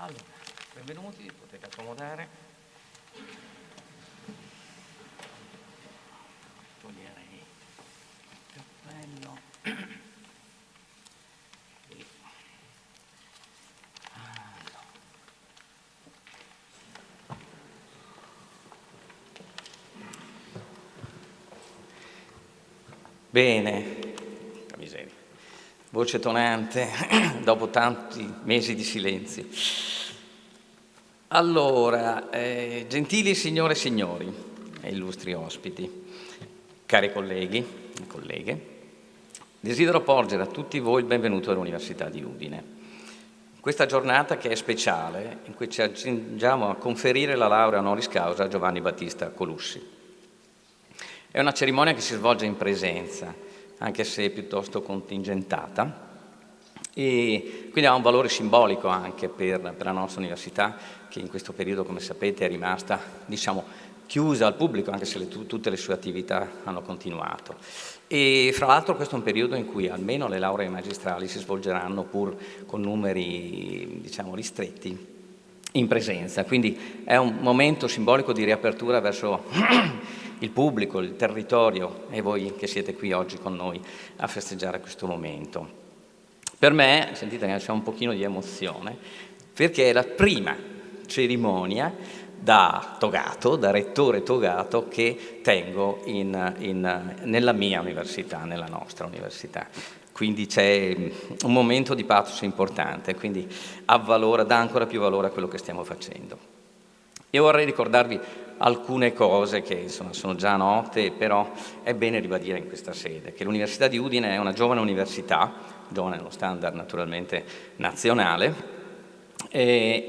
Allora, benvenuti, potete accomodare. Toglierei il cappello. Bene, la miseria. Voce tonante dopo tanti mesi di silenzi. Allora, gentili signore e signori e illustri ospiti, cari colleghi e colleghe, desidero porgere a tutti voi il benvenuto all'Università di Udine. Questa giornata che è speciale, in cui ci accingiamo a conferire la laurea honoris causa a Giovanni Battista Colussi. È una cerimonia che si svolge in presenza, anche se piuttosto contingentata, e quindi ha un valore simbolico anche per la nostra università, che in questo periodo, come sapete, è rimasta, chiusa al pubblico, anche se tutte le sue attività hanno continuato. E fra l'altro questo è un periodo in cui almeno le lauree magistrali si svolgeranno pur con numeri, ristretti, in presenza. Quindi è un momento simbolico di riapertura verso il pubblico, il territorio e voi che siete qui oggi con noi a festeggiare questo momento. Per me, sentite che c'è un pochino di emozione, perché è la prima cerimonia da togato, da rettore togato, che tengo nella mia università, nella nostra università. Quindi c'è un momento di pathos importante, quindi dà ancora più valore a quello che stiamo facendo. Io vorrei ricordarvi alcune cose che sono già note, però è bene ribadire in questa sede che l'Università di Udine è una giovane università, giovane nello standard naturalmente nazionale,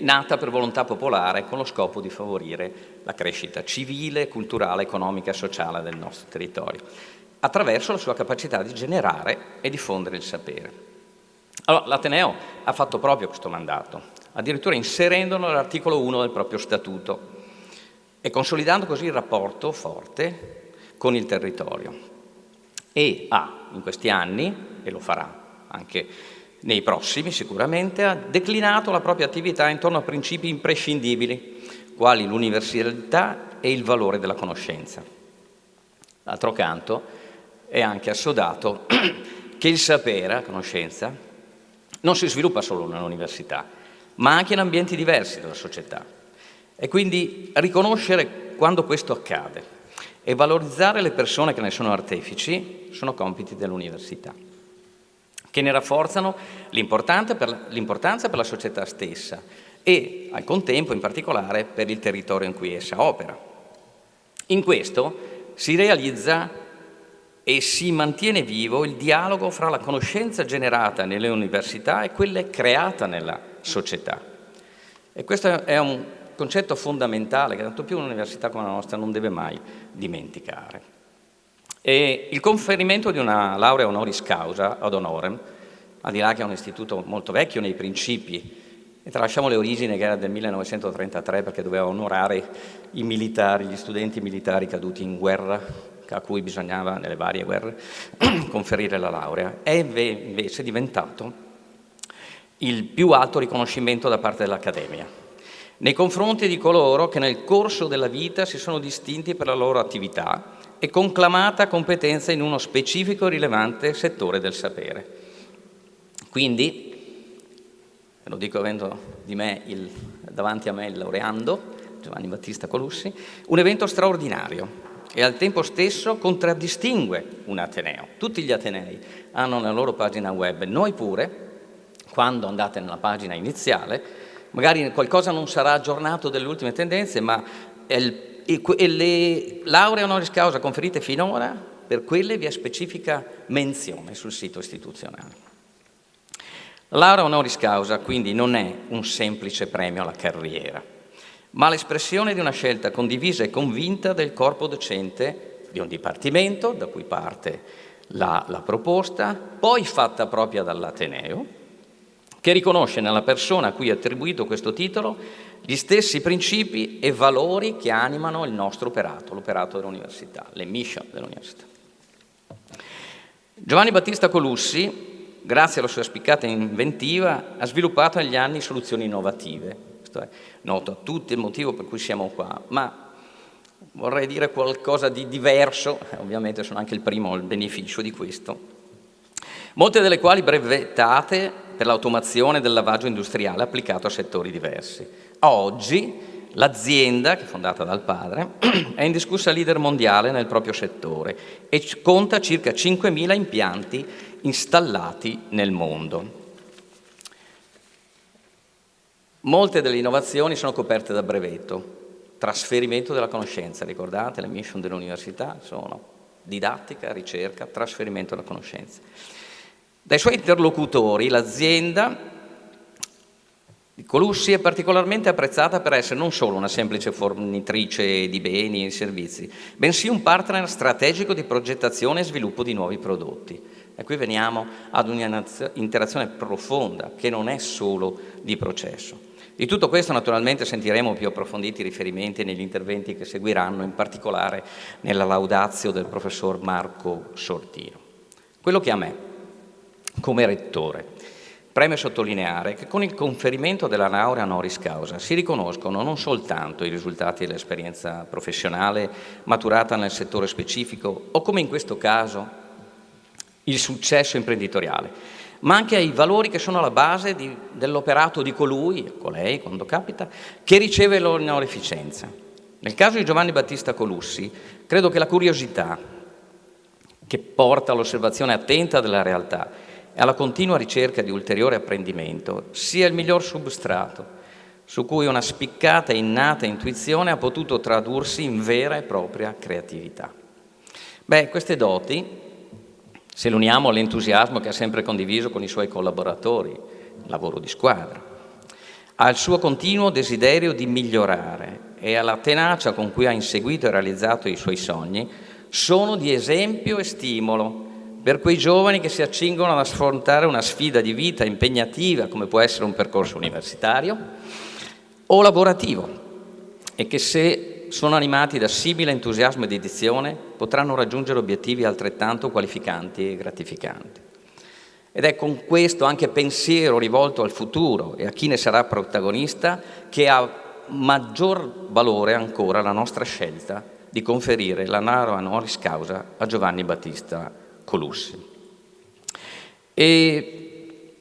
nata per volontà popolare con lo scopo di favorire la crescita civile, culturale, economica e sociale del nostro territorio, attraverso la sua capacità di generare e diffondere il sapere. Allora, l'Ateneo ha fatto proprio questo mandato, addirittura inserendolo nell'articolo 1 del proprio statuto e consolidando così il rapporto forte con il territorio. E in questi anni, e lo farà anche nei prossimi sicuramente, ha declinato la propria attività intorno a principi imprescindibili, quali l'universalità e il valore della conoscenza. D'altro canto, è anche assodato che il sapere, la conoscenza, non si sviluppa solo nell'università, ma anche in ambienti diversi della società. E quindi riconoscere quando questo accade e valorizzare le persone che ne sono artefici sono compiti dell'università, che ne rafforzano l'importanza per la società stessa e, al contempo, in particolare, per il territorio in cui essa opera. In questo si realizza e si mantiene vivo il dialogo fra la conoscenza generata nelle università e quelle creata nella società. E questo è un concetto fondamentale che tanto più un'università come la nostra non deve mai dimenticare. E il conferimento di una laurea honoris causa ad honorem, al di là che è un istituto molto vecchio nei principi, e tralasciamo le origini che era del 1933 perché doveva onorare i militari, gli studenti militari caduti in guerra, a cui bisognava, nelle varie guerre, conferire la laurea, è invece diventato il più alto riconoscimento da parte dell'Accademia nei confronti di coloro che nel corso della vita si sono distinti per la loro attività e conclamata competenza in uno specifico e rilevante settore del sapere. Quindi, lo dico avendo davanti a me il laureando, Giovanni Battista Colussi, un evento straordinario e al tempo stesso contraddistingue un ateneo. Tutti gli atenei hanno la loro pagina web, noi pure, quando andate nella pagina iniziale, magari qualcosa non sarà aggiornato delle ultime tendenze, ma le lauree honoris causa conferite finora, per quelle vi è specifica menzione sul sito istituzionale. La laurea honoris causa quindi non è un semplice premio alla carriera, ma l'espressione di una scelta condivisa e convinta del corpo docente di un dipartimento, da cui parte la proposta, poi fatta propria dall'Ateneo, che riconosce nella persona a cui è attribuito questo titolo gli stessi principi e valori che animano il nostro operato, l'operato dell'università, le mission dell'università. Giovanni Battista Colussi grazie alla sua spiccata inventiva, ha sviluppato negli anni soluzioni innovative. Questo è noto a tutti il motivo per cui siamo qua, ma vorrei dire qualcosa di diverso, ovviamente sono anche il primo al beneficio di questo, molte delle quali brevettate per l'automazione del lavaggio industriale applicato a settori diversi. Oggi l'azienda, che è fondata dal padre, è indiscussa leader mondiale nel proprio settore e conta circa 5.000 impianti installati nel mondo. Molte delle innovazioni sono coperte da brevetto, trasferimento della conoscenza, ricordate, le mission dell'università sono didattica, ricerca, trasferimento della conoscenza. Dai suoi interlocutori l'azienda di Colussi è particolarmente apprezzata per essere non solo una semplice fornitrice di beni e servizi, bensì un partner strategico di progettazione e sviluppo di nuovi prodotti. E qui veniamo ad un'interazione profonda, che non è solo di processo. Di tutto questo naturalmente sentiremo più approfonditi riferimenti negli interventi che seguiranno, in particolare nella laudatio del professor Marco Sortino. Quello che a me, come rettore, preme sottolineare che con il conferimento della laurea honoris causa si riconoscono non soltanto i risultati dell'esperienza professionale maturata nel settore specifico o, come in questo caso, il successo imprenditoriale, ma anche ai valori che sono alla base dell'operato di colui, colei, quando capita, che riceve l'onorificenza. Nel caso di Giovanni Battista Colussi, credo che la curiosità che porta all'osservazione attenta della realtà e alla continua ricerca di ulteriore apprendimento sia il miglior substrato su cui una spiccata e innata intuizione ha potuto tradursi in vera e propria creatività. Queste doti, se le uniamo all'entusiasmo che ha sempre condiviso con i suoi collaboratori, lavoro di squadra, al suo continuo desiderio di migliorare e alla tenacia con cui ha inseguito e realizzato i suoi sogni, sono di esempio e stimolo per quei giovani che si accingono ad affrontare una sfida di vita impegnativa, come può essere un percorso universitario o lavorativo, e che se sono animati da simile entusiasmo e dedizione potranno raggiungere obiettivi altrettanto qualificanti e gratificanti. Ed è con questo anche pensiero rivolto al futuro e a chi ne sarà protagonista che ha maggior valore ancora la nostra scelta di conferire la laurea honoris causa a Giovanni Battista Colussi. E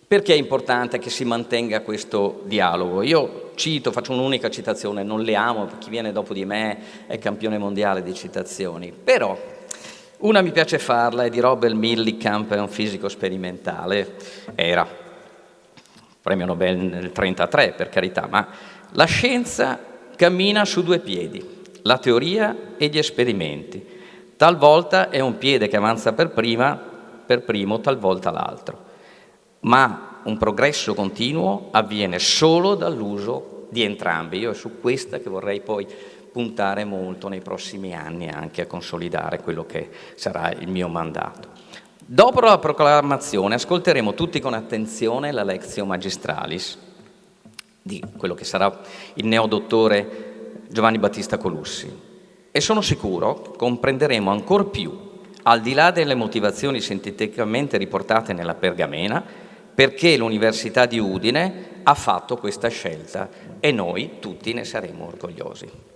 perché è importante che si mantenga questo dialogo? Io cito, faccio un'unica citazione, non le amo, chi viene dopo di me è campione mondiale di citazioni, però una mi piace farla, è di Robert Millikamp, è un fisico sperimentale, era premio Nobel nel 1933 per carità, ma la scienza cammina su due piedi, la teoria e gli esperimenti. Talvolta è un piede che avanza per primo, talvolta l'altro. Ma un progresso continuo avviene solo dall'uso di entrambi. Io è su questa che vorrei poi puntare molto nei prossimi anni, anche a consolidare quello che sarà il mio mandato. Dopo la proclamazione ascolteremo tutti con attenzione la Lectio Magistralis di quello che sarà il neodottore Giovanni Battista Colussi e sono sicuro comprenderemo ancor più, al di là delle motivazioni sinteticamente riportate nella pergamena, perché l'Università di Udine ha fatto questa scelta e noi tutti ne saremo orgogliosi.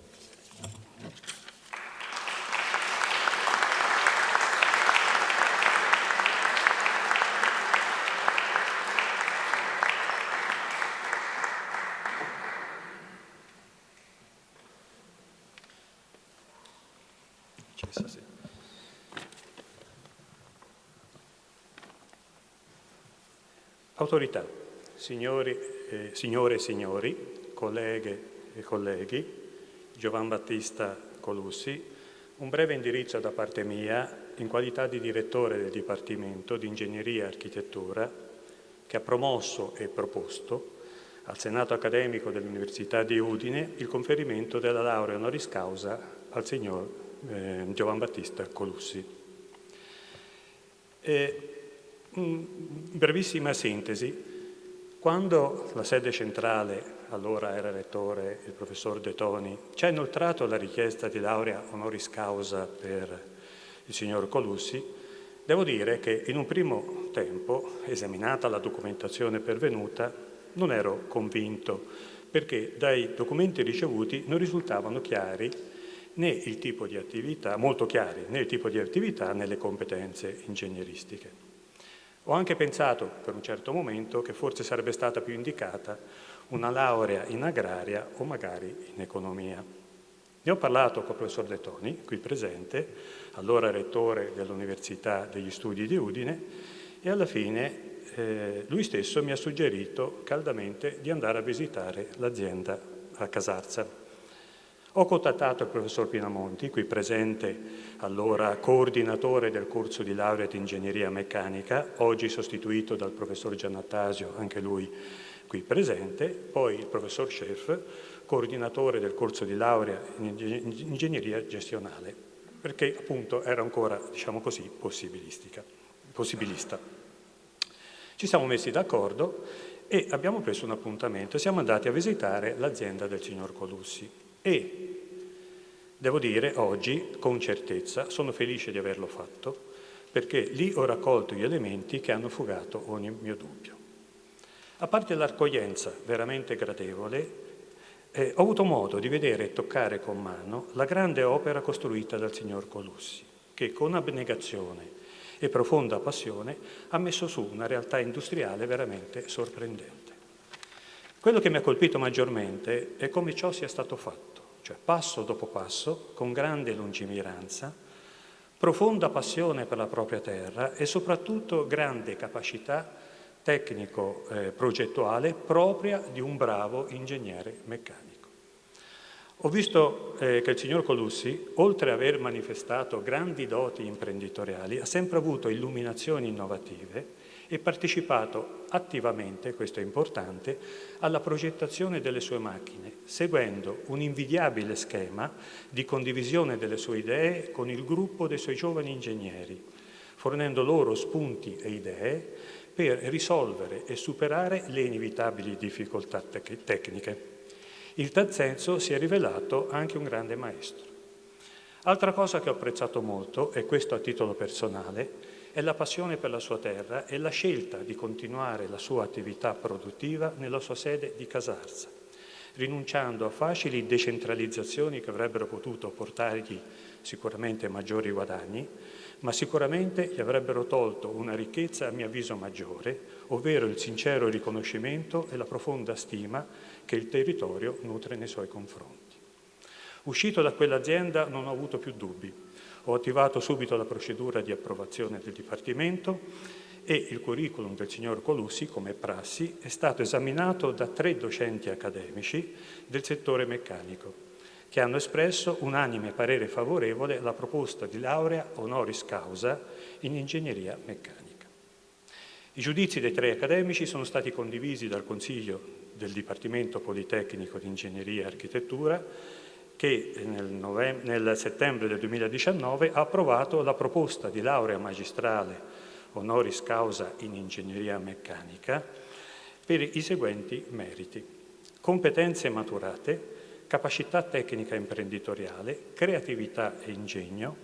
Autorità, signore e signori, colleghe e colleghi, Giovanni Battista Colussi, un breve indirizzo da parte mia in qualità di direttore del Dipartimento di Ingegneria e Architettura che ha promosso e proposto al Senato accademico dell'Università di Udine il conferimento della laurea honoris causa al signor Giovanni Battista Colussi. In brevissima sintesi, quando la sede centrale, allora era rettore il professor De Toni, ci ha inoltrato la richiesta di laurea honoris causa per il signor Colussi, Devo dire che in un primo tempo, esaminata la documentazione pervenuta, non ero convinto, perché dai documenti ricevuti non risultavano chiari né il tipo di attività, molto chiari, né il tipo di attività né le competenze ingegneristiche. Ho anche pensato per un certo momento che forse sarebbe stata più indicata una laurea in agraria o magari in economia. Ne ho parlato con il professor De Toni, qui presente, allora rettore dell'Università degli Studi di Udine, e alla fine lui stesso mi ha suggerito caldamente di andare a visitare l'azienda a Casarza. Ho contattato il professor Pinamonti, qui presente, allora coordinatore del corso di laurea di ingegneria meccanica, oggi sostituito dal professor Giannattasio, anche lui qui presente, poi il professor Scherf, coordinatore del corso di laurea in ingegneria gestionale, perché appunto era ancora, diciamo così, possibilista. Ci siamo messi d'accordo e abbiamo preso un appuntamento. Siamo andati a visitare l'azienda del signor Colussi e devo dire oggi, con certezza, sono felice di averlo fatto, perché lì ho raccolto gli elementi che hanno fugato ogni mio dubbio. A parte l'accoglienza veramente gradevole, ho avuto modo di vedere e toccare con mano la grande opera costruita dal signor Colussi, che con abnegazione e profonda passione ha messo su una realtà industriale veramente sorprendente. Quello che mi ha colpito maggiormente è come ciò sia stato fatto, cioè passo dopo passo, con grande lungimiranza, profonda passione per la propria terra e soprattutto grande capacità tecnico-progettuale propria di un bravo ingegnere meccanico. Ho visto che il signor Colussi, oltre ad aver manifestato grandi doti imprenditoriali, ha sempre avuto illuminazioni innovative e partecipato attivamente, questo è importante, alla progettazione delle sue macchine, seguendo un invidiabile schema di condivisione delle sue idee con il gruppo dei suoi giovani ingegneri, fornendo loro spunti e idee per risolvere e superare le inevitabili difficoltà tecniche. In tal senso si è rivelato anche un grande maestro. Altra cosa che ho apprezzato molto, e questo a titolo personale, è la passione per la sua terra e la scelta di continuare la sua attività produttiva nella sua sede di Casarza, rinunciando a facili decentralizzazioni che avrebbero potuto portargli sicuramente maggiori guadagni, ma sicuramente gli avrebbero tolto una ricchezza a mio avviso maggiore, ovvero il sincero riconoscimento e la profonda stima che il territorio nutre nei suoi confronti. Uscito da quell'azienda non ho avuto più dubbi. Ho attivato subito la procedura di approvazione del Dipartimento e il curriculum del signor Colussi, come prassi, è stato esaminato da 3 docenti accademici del settore meccanico, che hanno espresso unanime parere favorevole alla proposta di laurea honoris causa in ingegneria meccanica. I giudizi dei 3 accademici sono stati condivisi dal Consiglio del Dipartimento Politecnico di Ingegneria e Architettura, che nel settembre del 2019 ha approvato la proposta di laurea magistrale honoris causa in ingegneria meccanica per i seguenti meriti: competenze maturate, capacità tecnica imprenditoriale, creatività e ingegno,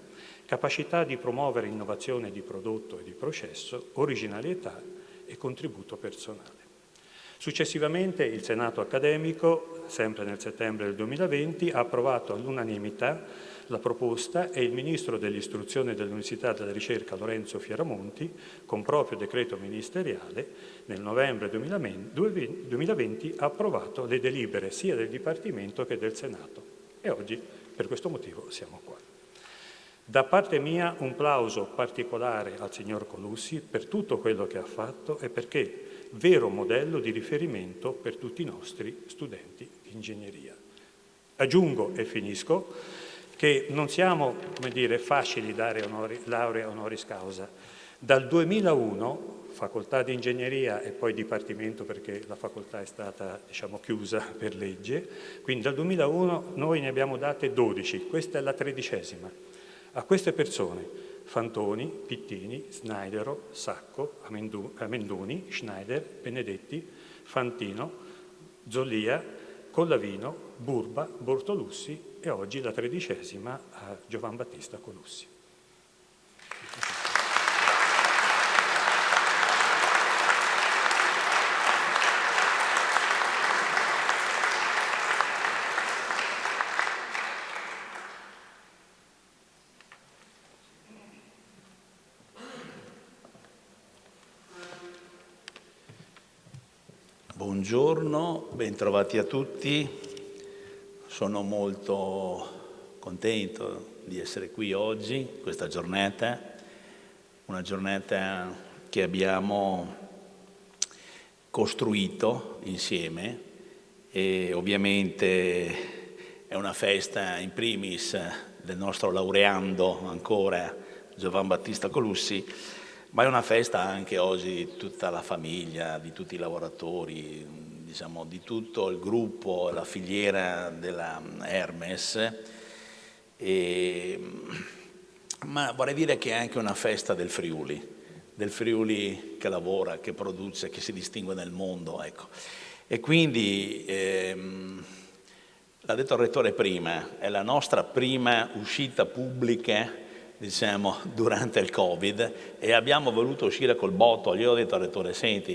capacità di promuovere innovazione di prodotto e di processo, originalità e contributo personale. Successivamente il Senato accademico, sempre nel settembre del 2020, ha approvato all'unanimità la proposta e il Ministro dell'Istruzione, dell'Università e della Ricerca Lorenzo Fioramonti, con proprio decreto ministeriale, nel novembre 2020 ha approvato le delibere sia del Dipartimento che del Senato e oggi per questo motivo siamo qua. Da parte mia un plauso particolare al signor Colussi per tutto quello che ha fatto e perché vero modello di riferimento per tutti i nostri studenti di ingegneria. Aggiungo e finisco che non siamo, come dire, facili dare laurea honoris causa. Dal 2001, facoltà di ingegneria e poi dipartimento perché la facoltà è stata, diciamo, chiusa per legge, quindi dal 2001 noi ne abbiamo date 12, questa è la 13ª. A queste persone Fantoni, Pittini, Snaidero, Sacco, Amenduni, Schneider, Benedetti, Fantino, Zollia, Collavino, Burba, Bortolussi e oggi la 13ª a Giovan Battista Colussi. Buongiorno, bentrovati a tutti. Sono molto contento di essere qui oggi, questa giornata, una giornata che abbiamo costruito insieme e ovviamente è una festa in primis del nostro laureando ancora Giovan Battista Colussi, ma è una festa anche oggi di tutta la famiglia, di tutti i lavoratori, diciamo di tutto il gruppo, la filiera della Hermes, ma vorrei dire che è anche una festa del Friuli che lavora, che produce, che si distingue nel mondo. Ecco. E quindi, l'ha detto il Rettore prima, è la nostra prima uscita pubblica diciamo, durante il Covid e abbiamo voluto uscire col botto. Io ho detto al Rettore, senti,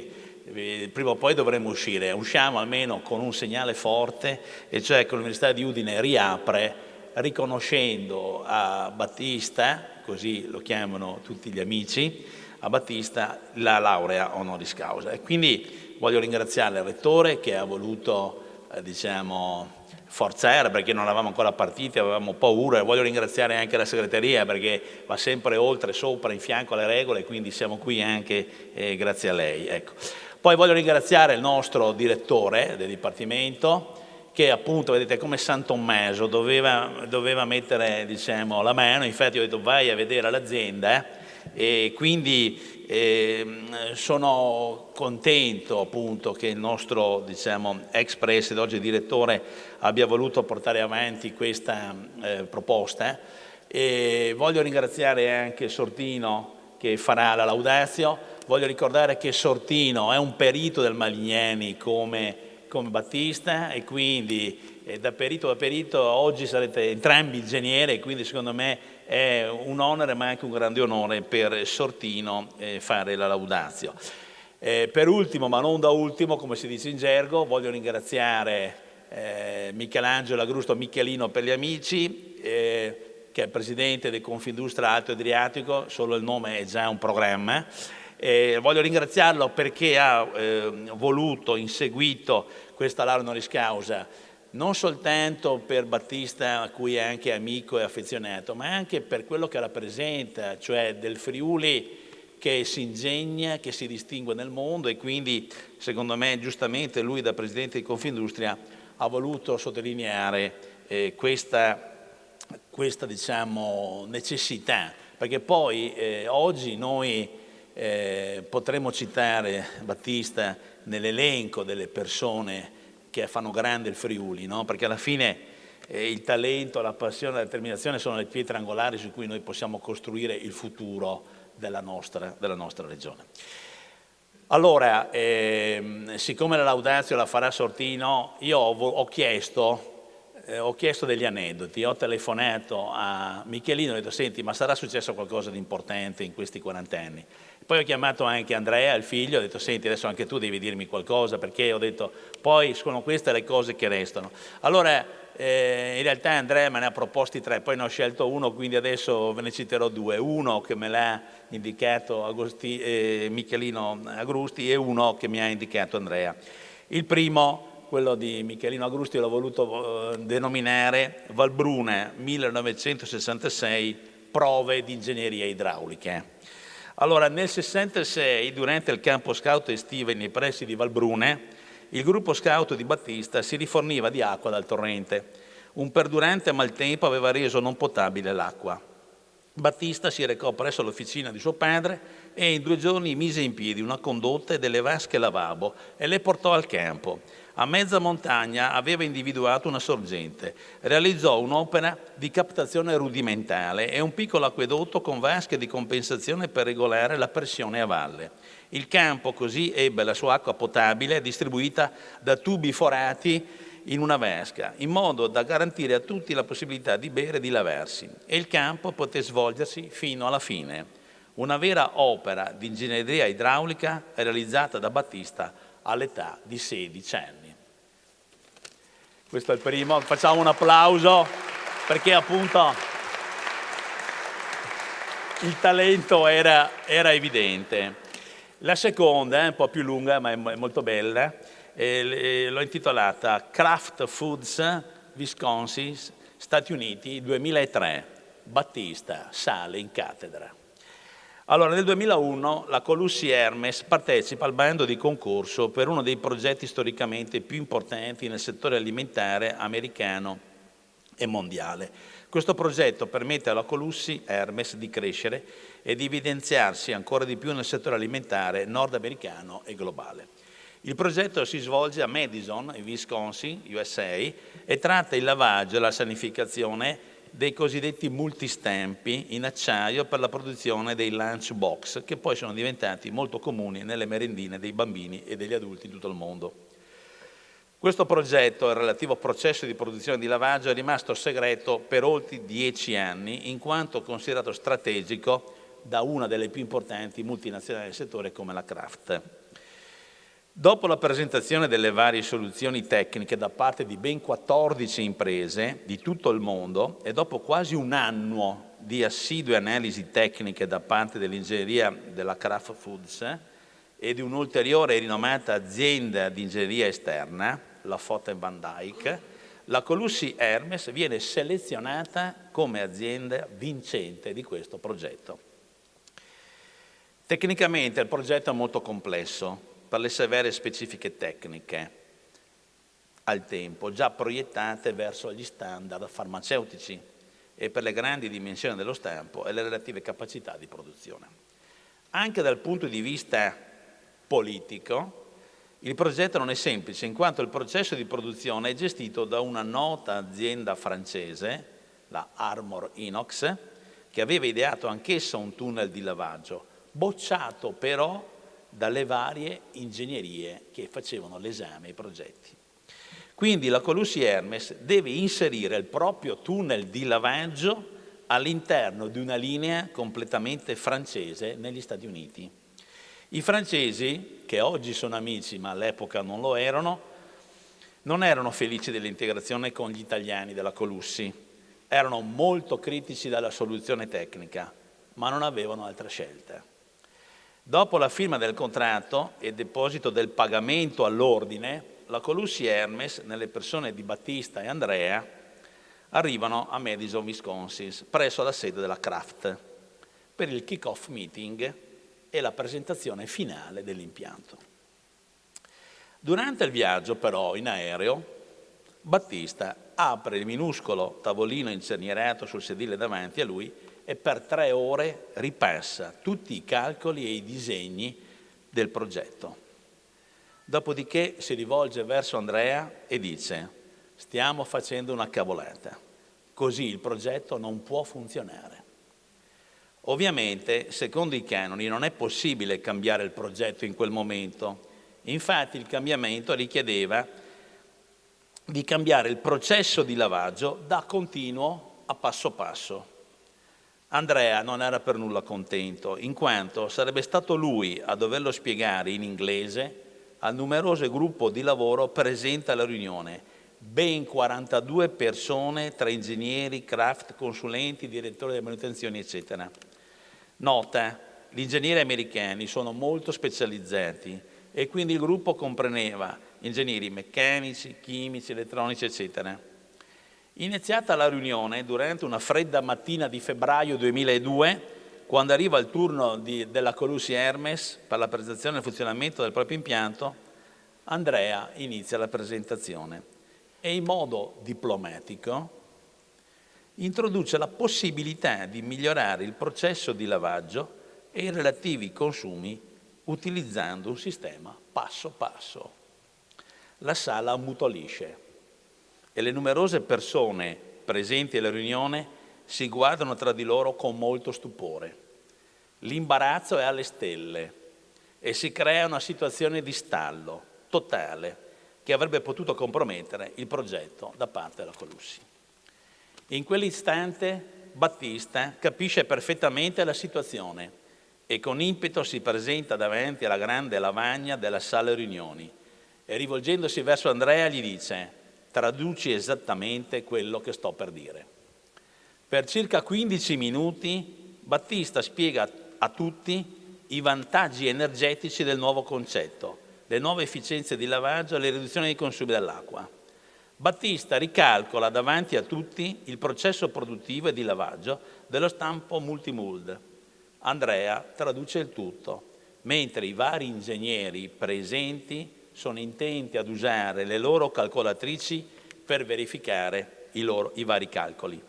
prima o poi dovremo uscire, usciamo almeno con un segnale forte, e cioè che l'Università di Udine riapre riconoscendo a Battista, così lo chiamano tutti gli amici, a Battista la laurea honoris causa. E quindi voglio ringraziare il Rettore che ha voluto, diciamo, forzare, perché non eravamo ancora partiti, avevamo paura, e voglio ringraziare anche la segreteria perché va sempre oltre, sopra, in fianco alle regole, quindi siamo qui anche grazie a lei. Ecco. Poi voglio ringraziare il nostro direttore del Dipartimento che appunto, vedete, come San Tommaso doveva mettere diciamo, la mano, infatti ho detto vai a vedere l'azienda e quindi sono contento appunto che il nostro diciamo, ex preside, oggi direttore, abbia voluto portare avanti questa proposta e voglio ringraziare anche Sortino che farà la laudatio. Voglio ricordare che Sortino è un perito del Malignani come Battista e quindi da perito oggi sarete entrambi ingegneri e quindi secondo me è un onere ma anche un grande onore per Sortino fare la laudatio. Per ultimo, ma non da ultimo, come si dice in gergo, voglio ringraziare Michelangelo Agrusto, Michelino per gli amici, che è presidente del Confindustria Alto Adriatico, solo il nome è già un programma. Voglio ringraziarlo perché ha voluto, inseguito questa laurea honoris causa, non soltanto per Battista, a cui è anche amico e affezionato, ma anche per quello che rappresenta, cioè del Friuli che si ingegna, che si distingue nel mondo e quindi, secondo me, giustamente lui da Presidente di Confindustria ha voluto sottolineare questa diciamo, necessità, perché poi oggi noi potremmo citare Battista nell'elenco delle persone che fanno grande il Friuli, no? Perché alla fine il talento, la passione, la determinazione sono le pietre angolari su cui noi possiamo costruire il futuro della nostra regione. Allora, siccome la laudatio la farà Sortino, io ho chiesto degli aneddoti, ho telefonato a Michelino e ho detto senti ma sarà successo qualcosa di importante in questi 40 anni? Poi ho chiamato anche Andrea, il figlio, ho detto senti adesso anche tu devi dirmi qualcosa perché ho detto poi sono queste le cose che restano. Allora in realtà Andrea me ne ha proposti 3, poi ne ho scelto uno, quindi adesso ve ne citerò 2. Uno che me l'ha indicato Michelino Agrusti e uno che mi ha indicato Andrea. Il primo, quello di Michelino Agrusti, l'ho voluto denominare Valbruna 1966, prove di ingegneria idraulica. Allora, nel 66, durante il campo scout estivo nei pressi di Valbruna, il gruppo scout di Battista si riforniva di acqua dal torrente. Un perdurante maltempo aveva reso non potabile l'acqua. Battista si recò presso l'officina di suo padre e in 2 giorni mise in piedi una condotta e delle vasche lavabo e le portò al campo. A mezza montagna aveva individuato una sorgente, realizzò un'opera di captazione rudimentale e un piccolo acquedotto con vasche di compensazione per regolare la pressione a valle. Il campo così ebbe la sua acqua potabile distribuita da tubi forati in una vasca, in modo da garantire a tutti la possibilità di bere e di lavarsi, e il campo poté svolgersi fino alla fine. Una vera opera di ingegneria idraulica realizzata da Battista all'età di 16 anni. Questo è il primo, facciamo un applauso perché appunto il talento era evidente. La seconda è un po' più lunga ma è molto bella, l'ho intitolata Kraft Foods Wisconsin, Stati Uniti 2003. Battista sale in cattedra. Allora, nel 2001 la Colussi Hermes partecipa al bando di concorso per uno dei progetti storicamente più importanti nel settore alimentare americano e mondiale. Questo progetto permette alla Colussi Hermes di crescere e di evidenziarsi ancora di più nel settore alimentare nordamericano e globale. Il progetto si svolge a Madison, in Wisconsin, USA, e tratta il lavaggio e la sanificazione dei cosiddetti multistampi in acciaio per la produzione dei lunch box, che poi sono diventati molto comuni nelle merendine dei bambini e degli adulti in tutto il mondo. Questo progetto e il relativo processo di produzione di lavaggio è rimasto segreto per oltre 10 anni, in quanto considerato strategico da una delle più importanti multinazionali del settore come la Kraft. Dopo la presentazione delle varie soluzioni tecniche da parte di ben 14 imprese di tutto il mondo e dopo quasi un anno di assidue analisi tecniche da parte dell'ingegneria della Kraft Foods e di un'ulteriore rinomata azienda di ingegneria esterna, la Foth & Van Dyke, la Colussi Hermes viene selezionata come azienda vincente di questo progetto. Tecnicamente il progetto è molto complesso per le severe specifiche tecniche al tempo, già proiettate verso gli standard farmaceutici e per le grandi dimensioni dello stampo e le relative capacità di produzione. Anche dal punto di vista politico, il progetto non è semplice, in quanto il processo di produzione è gestito da una nota azienda francese, la Armor Inox, che aveva ideato anch'essa un tunnel di lavaggio, bocciato però dalle varie ingegnerie che facevano l'esame ai progetti. Quindi la Colussi Hermes deve inserire il proprio tunnel di lavaggio all'interno di una linea completamente francese negli Stati Uniti. I francesi, che oggi sono amici ma all'epoca non lo erano, non erano felici dell'integrazione con gli italiani della Colussi, erano molto critici dalla soluzione tecnica, ma non avevano altra scelta. Dopo la firma del contratto e deposito del pagamento all'ordine, la Colussi Hermes, nelle persone di Battista e Andrea, arrivano a Madison, Wisconsin, presso la sede della Kraft, per il kick-off meeting e la presentazione finale dell'impianto. Durante il viaggio, però, in aereo, Battista apre il minuscolo tavolino incernierato sul sedile davanti a lui e per 3 ore ripassa tutti i calcoli e i disegni del progetto. Dopodiché si rivolge verso Andrea e dice: stiamo facendo una cavolata, così il progetto non può funzionare. Ovviamente, secondo i canoni, non è possibile cambiare il progetto in quel momento. Infatti il cambiamento richiedeva di cambiare il processo di lavaggio da continuo a passo. Andrea non era per nulla contento, in quanto sarebbe stato lui a doverlo spiegare in inglese al numeroso gruppo di lavoro presente alla riunione, ben 42 persone tra ingegneri, craft, consulenti, direttori delle manutenzioni, eccetera. Nota, gli ingegneri americani sono molto specializzati e quindi il gruppo comprendeva ingegneri meccanici, chimici, elettronici, eccetera. Iniziata la riunione, durante una fredda mattina di febbraio 2002, quando arriva il turno della Colussi Hermes per la presentazione e il funzionamento del proprio impianto, Andrea inizia la presentazione e in modo diplomatico introduce la possibilità di migliorare il processo di lavaggio e i relativi consumi utilizzando un sistema passo passo. La sala ammutolisce e le numerose persone presenti alla riunione si guardano tra di loro con molto stupore. L'imbarazzo è alle stelle e si crea una situazione di stallo totale che avrebbe potuto compromettere il progetto da parte della Colussi. In quell'istante Battista capisce perfettamente la situazione e con impeto si presenta davanti alla grande lavagna della sala riunioni e rivolgendosi verso Andrea gli dice: traduci esattamente quello che sto per dire. Per circa 15 minuti Battista spiega a tutti i vantaggi energetici del nuovo concetto, le nuove efficienze di lavaggio e le riduzioni dei consumi dell'acqua. Battista ricalcola davanti a tutti il processo produttivo e di lavaggio dello stampo multimold. Andrea traduce il tutto, mentre i vari ingegneri presenti sono intenti ad usare le loro calcolatrici per verificare i vari calcoli.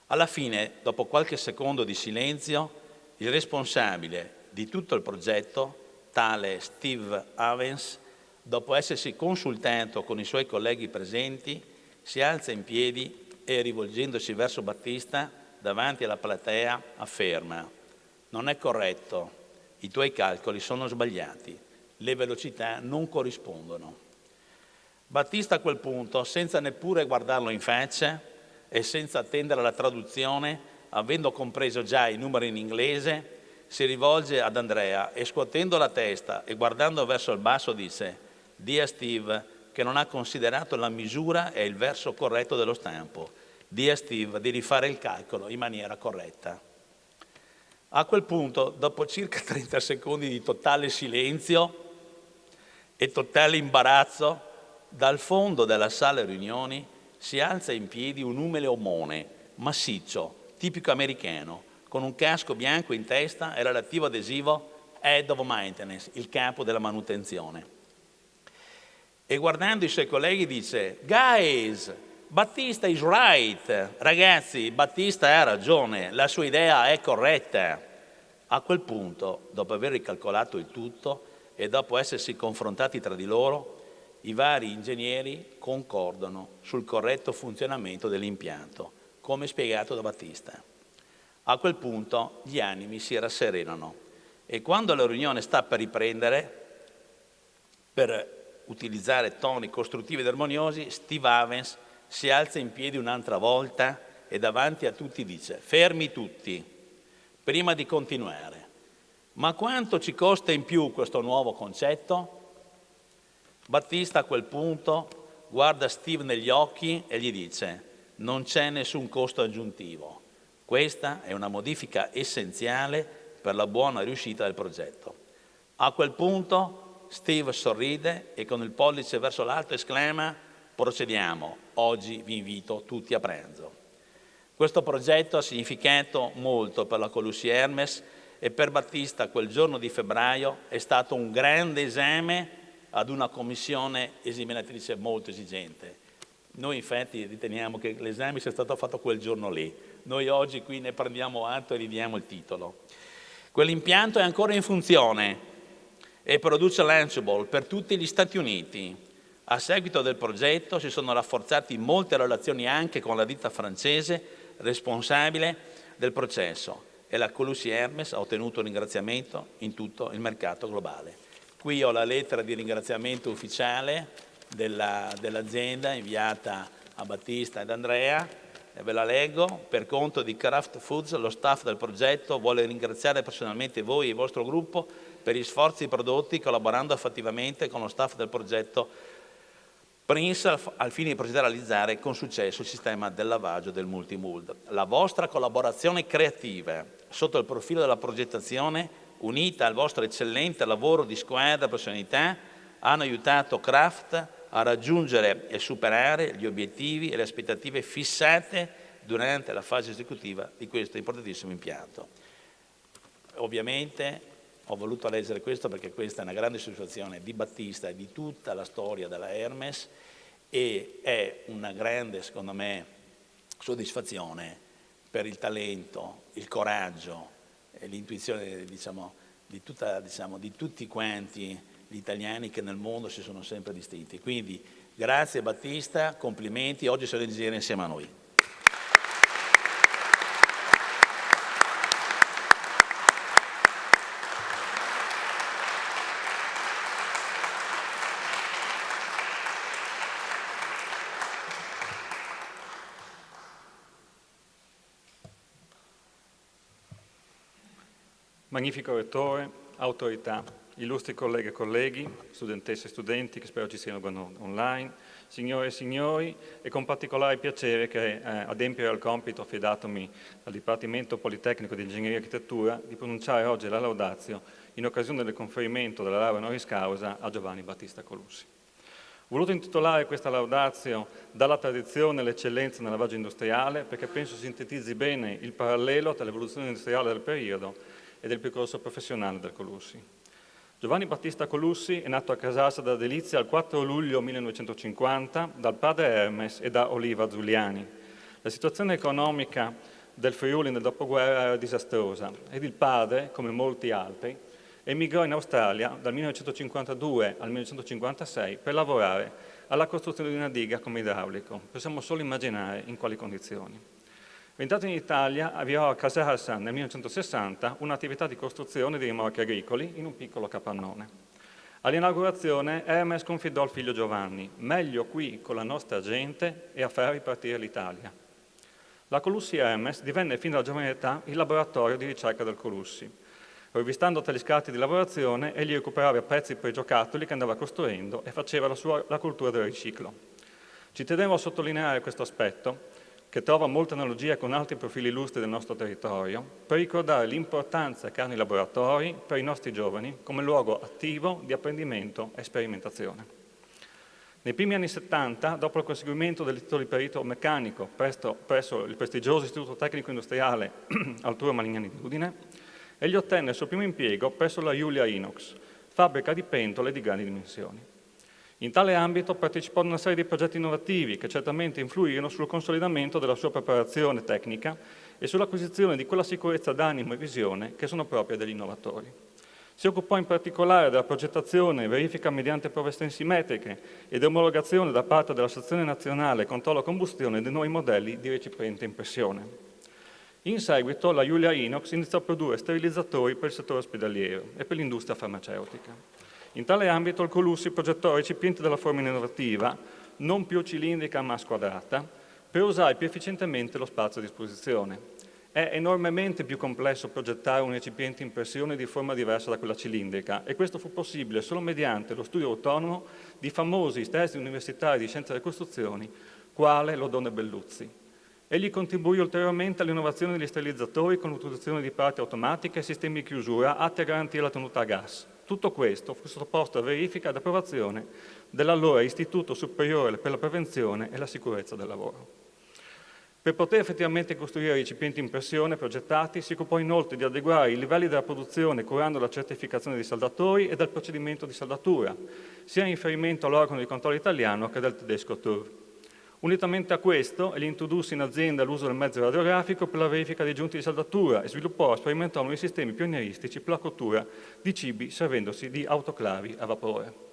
Alla fine, dopo qualche secondo di silenzio, il responsabile di tutto il progetto, tale Steve Avens, dopo essersi consultato con i suoi colleghi presenti, si alza in piedi e, rivolgendosi verso Battista, davanti alla platea, afferma: «Non è corretto, i tuoi calcoli sono sbagliati, le velocità non corrispondono». Battista a quel punto, senza neppure guardarlo in faccia e senza attendere la traduzione, avendo compreso già i numeri in inglese, si rivolge ad Andrea e, scuotendo la testa e guardando verso il basso, dice: «Di a Steve che non ha considerato la misura e il verso corretto dello stampo. Di a Steve di rifare il calcolo in maniera corretta». A quel punto, dopo circa 30 secondi di totale silenzio e totale imbarazzo, dal fondo della sala riunioni si alza in piedi un umile omone, massiccio, tipico americano, con un casco bianco in testa e relativo adesivo Head of Maintenance, il capo della manutenzione. E guardando i suoi colleghi dice: «Guys, Battista is right!» Ragazzi, Battista ha ragione, la sua idea è corretta. A quel punto, dopo aver ricalcolato il tutto e dopo essersi confrontati tra di loro, i vari ingegneri concordano sul corretto funzionamento dell'impianto, come spiegato da Battista. A quel punto gli animi si rasserenano e quando la riunione sta per riprendere, per utilizzare toni costruttivi ed armoniosi, Steve Avens si alza in piedi un'altra volta e davanti a tutti dice: «Fermi tutti, prima di continuare. Ma quanto ci costa in più questo nuovo concetto?» Battista a quel punto guarda Steve negli occhi e gli dice: «Non c'è nessun costo aggiuntivo. Questa è una modifica essenziale per la buona riuscita del progetto». A quel punto Steve sorride e con il pollice verso l'alto esclama: «Procediamo, oggi vi invito tutti a pranzo». Questo progetto ha significato molto per la Colussi Hermes e per Battista quel giorno di febbraio è stato un grande esame ad una commissione esaminatrice molto esigente. Noi infatti riteniamo che l'esame sia stato fatto quel giorno lì. Noi oggi qui ne prendiamo atto e gli diamo il titolo. Quell'impianto è ancora in funzione e produce Lunchable per tutti gli Stati Uniti. A seguito del progetto si sono rafforzate molte relazioni anche con la ditta francese responsabile del processo e la Colussi Hermes ha ottenuto un ringraziamento in tutto il mercato globale. Qui ho la lettera di ringraziamento ufficiale dell'azienda inviata a Battista ed Andrea e ve la leggo. Per conto di Kraft Foods, lo staff del progetto vuole ringraziare personalmente voi e il vostro gruppo per gli sforzi prodotti collaborando fattivamente con lo staff del progetto Prince al fine di procedere a realizzare con successo il sistema del lavaggio del multimold. La vostra collaborazione creativa sotto il profilo della progettazione, unita al vostro eccellente lavoro di squadra e professionalità, hanno aiutato Kraft a raggiungere e superare gli obiettivi e le aspettative fissate durante la fase esecutiva di questo importantissimo impianto. Ovviamente ho voluto leggere questo perché questa è una grande soddisfazione di Battista e di tutta la storia della Hermes e è una grande, secondo me, soddisfazione per il talento, il coraggio e l'intuizione, di tutti quanti gli italiani che nel mondo si sono sempre distinti. Quindi grazie Battista, complimenti, oggi sono ingegneri insieme a noi. Magnifico rettore, autorità, illustri colleghe e colleghi, studentesse e studenti che spero ci seguano online, signore e signori, è con particolare piacere che adempiere al compito affidatomi dal Dipartimento Politecnico di Ingegneria e Architettura di pronunciare oggi la laudatio in occasione del conferimento della laurea honoris causa a Giovanni Battista Colussi. Ho voluto intitolare questa laudatio Dalla tradizione all'eccellenza nel lavaggio industriale perché penso sintetizzi bene il parallelo tra l'evoluzione industriale del periodo e del percorso professionale del Colussi. Giovanni Battista Colussi è nato a Casassa da Delizia il 4 luglio 1950 dal padre Hermes e da Oliva Zuliani. La situazione economica del Friuli nel dopoguerra era disastrosa ed il padre, come molti altri, emigrò in Australia dal 1952 al 1956 per lavorare alla costruzione di una diga come idraulico. Possiamo solo immaginare in quali condizioni. Rientrato in Italia, avviò a Casassa nel 1960 un'attività di costruzione di rimorchi agricoli in un piccolo capannone. All'inaugurazione Hermes confidò al figlio Giovanni: meglio qui con la nostra gente e a far ripartire l'Italia. La Colussi Hermes divenne fin dalla giovane età il laboratorio di ricerca del Colussi. Rovistando tali scatti di lavorazione, egli recuperava pezzi per i giocattoli che andava costruendo e faceva la cultura del riciclo. Ci tenevo a sottolineare questo aspetto, che trova molte analogie con altri profili illustri del nostro territorio, per ricordare l'importanza che hanno i laboratori per i nostri giovani come luogo attivo di apprendimento e sperimentazione. Nei primi anni 70, dopo il conseguimento del titolo di perito meccanico presso il prestigioso Istituto Tecnico Industriale Arturo Malignani di Udine, egli ottenne il suo primo impiego presso la Julia Inox, fabbrica di pentole di grandi dimensioni. In tale ambito partecipò a una serie di progetti innovativi che certamente influirono sul consolidamento della sua preparazione tecnica e sull'acquisizione di quella sicurezza d'animo e visione che sono proprie degli innovatori. Si occupò in particolare della progettazione e verifica mediante prove stensimetriche ed omologazione da parte della Sezione Nazionale Controllo a Combustione dei nuovi modelli di recipiente impressione. In seguito la Julia Inox iniziò a produrre sterilizzatori per il settore ospedaliero e per l'industria farmaceutica. In tale ambito il Colussi progettò recipienti della forma innovativa, non più cilindrica ma squadrata, per usare più efficientemente lo spazio a disposizione. È enormemente più complesso progettare un recipiente impressione di forma diversa da quella cilindrica e questo fu possibile solo mediante lo studio autonomo di famosi testi universitari di scienze delle costruzioni, quale Lodone Belluzzi. Egli contribuì ulteriormente all'innovazione degli sterilizzatori con l'utilizzazione di parti automatiche e sistemi di chiusura atti a garantire la tenuta a gas. Tutto questo fu sottoposto a verifica ed approvazione dell'allora Istituto Superiore per la Prevenzione e la Sicurezza del Lavoro. Per poter effettivamente costruire recipienti in pressione progettati, si occupò inoltre di adeguare i livelli della produzione curando la certificazione dei saldatori e del procedimento di saldatura, sia in riferimento all'organo di controllo italiano che del tedesco TÜV. Unitamente a questo, egli introdusse in azienda l'uso del mezzo radiografico per la verifica dei giunti di saldatura e sviluppò e sperimentò nuovi sistemi pionieristici per la cottura di cibi servendosi di autoclavi a vapore.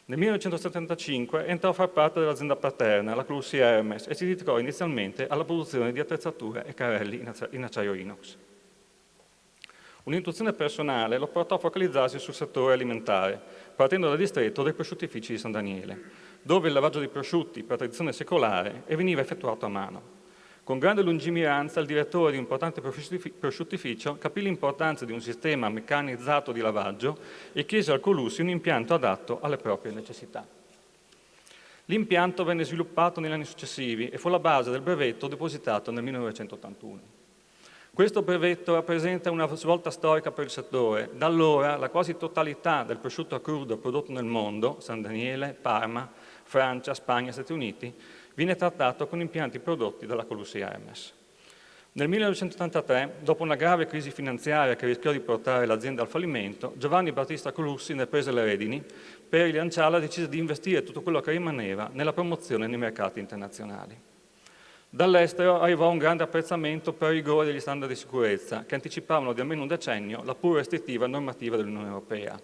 Nel 1975 entrò a far parte dell'azienda paterna, la Colussi Hermes, e si dedicò inizialmente alla produzione di attrezzature e carrelli in acciaio inox. Un'intuizione personale lo portò a focalizzarsi sul settore alimentare, partendo dal distretto dei prosciuttifici di San Daniele, dove il lavaggio dei prosciutti, per tradizione secolare, veniva effettuato a mano. Con grande lungimiranza, il direttore di un importante prosciuttificio capì l'importanza di un sistema meccanizzato di lavaggio e chiese al Colussi un impianto adatto alle proprie necessità. L'impianto venne sviluppato negli anni successivi e fu la base del brevetto depositato nel 1981. Questo brevetto rappresenta una svolta storica per il settore. Da allora la quasi totalità del prosciutto a crudo prodotto nel mondo, San Daniele, Parma, Francia, Spagna e Stati Uniti, viene trattato con impianti prodotti dalla Colussi Hermes. Nel 1983, dopo una grave crisi finanziaria che rischiò di portare l'azienda al fallimento, Giovanni Battista Colussi ne prese le redini. Per rilanciarla decise di investire tutto quello che rimaneva nella promozione nei mercati internazionali. Dall'estero arrivò un grande apprezzamento per il rigore degli standard di sicurezza, che anticipavano di almeno un decennio la pur restrittiva normativa dell'Unione Europea,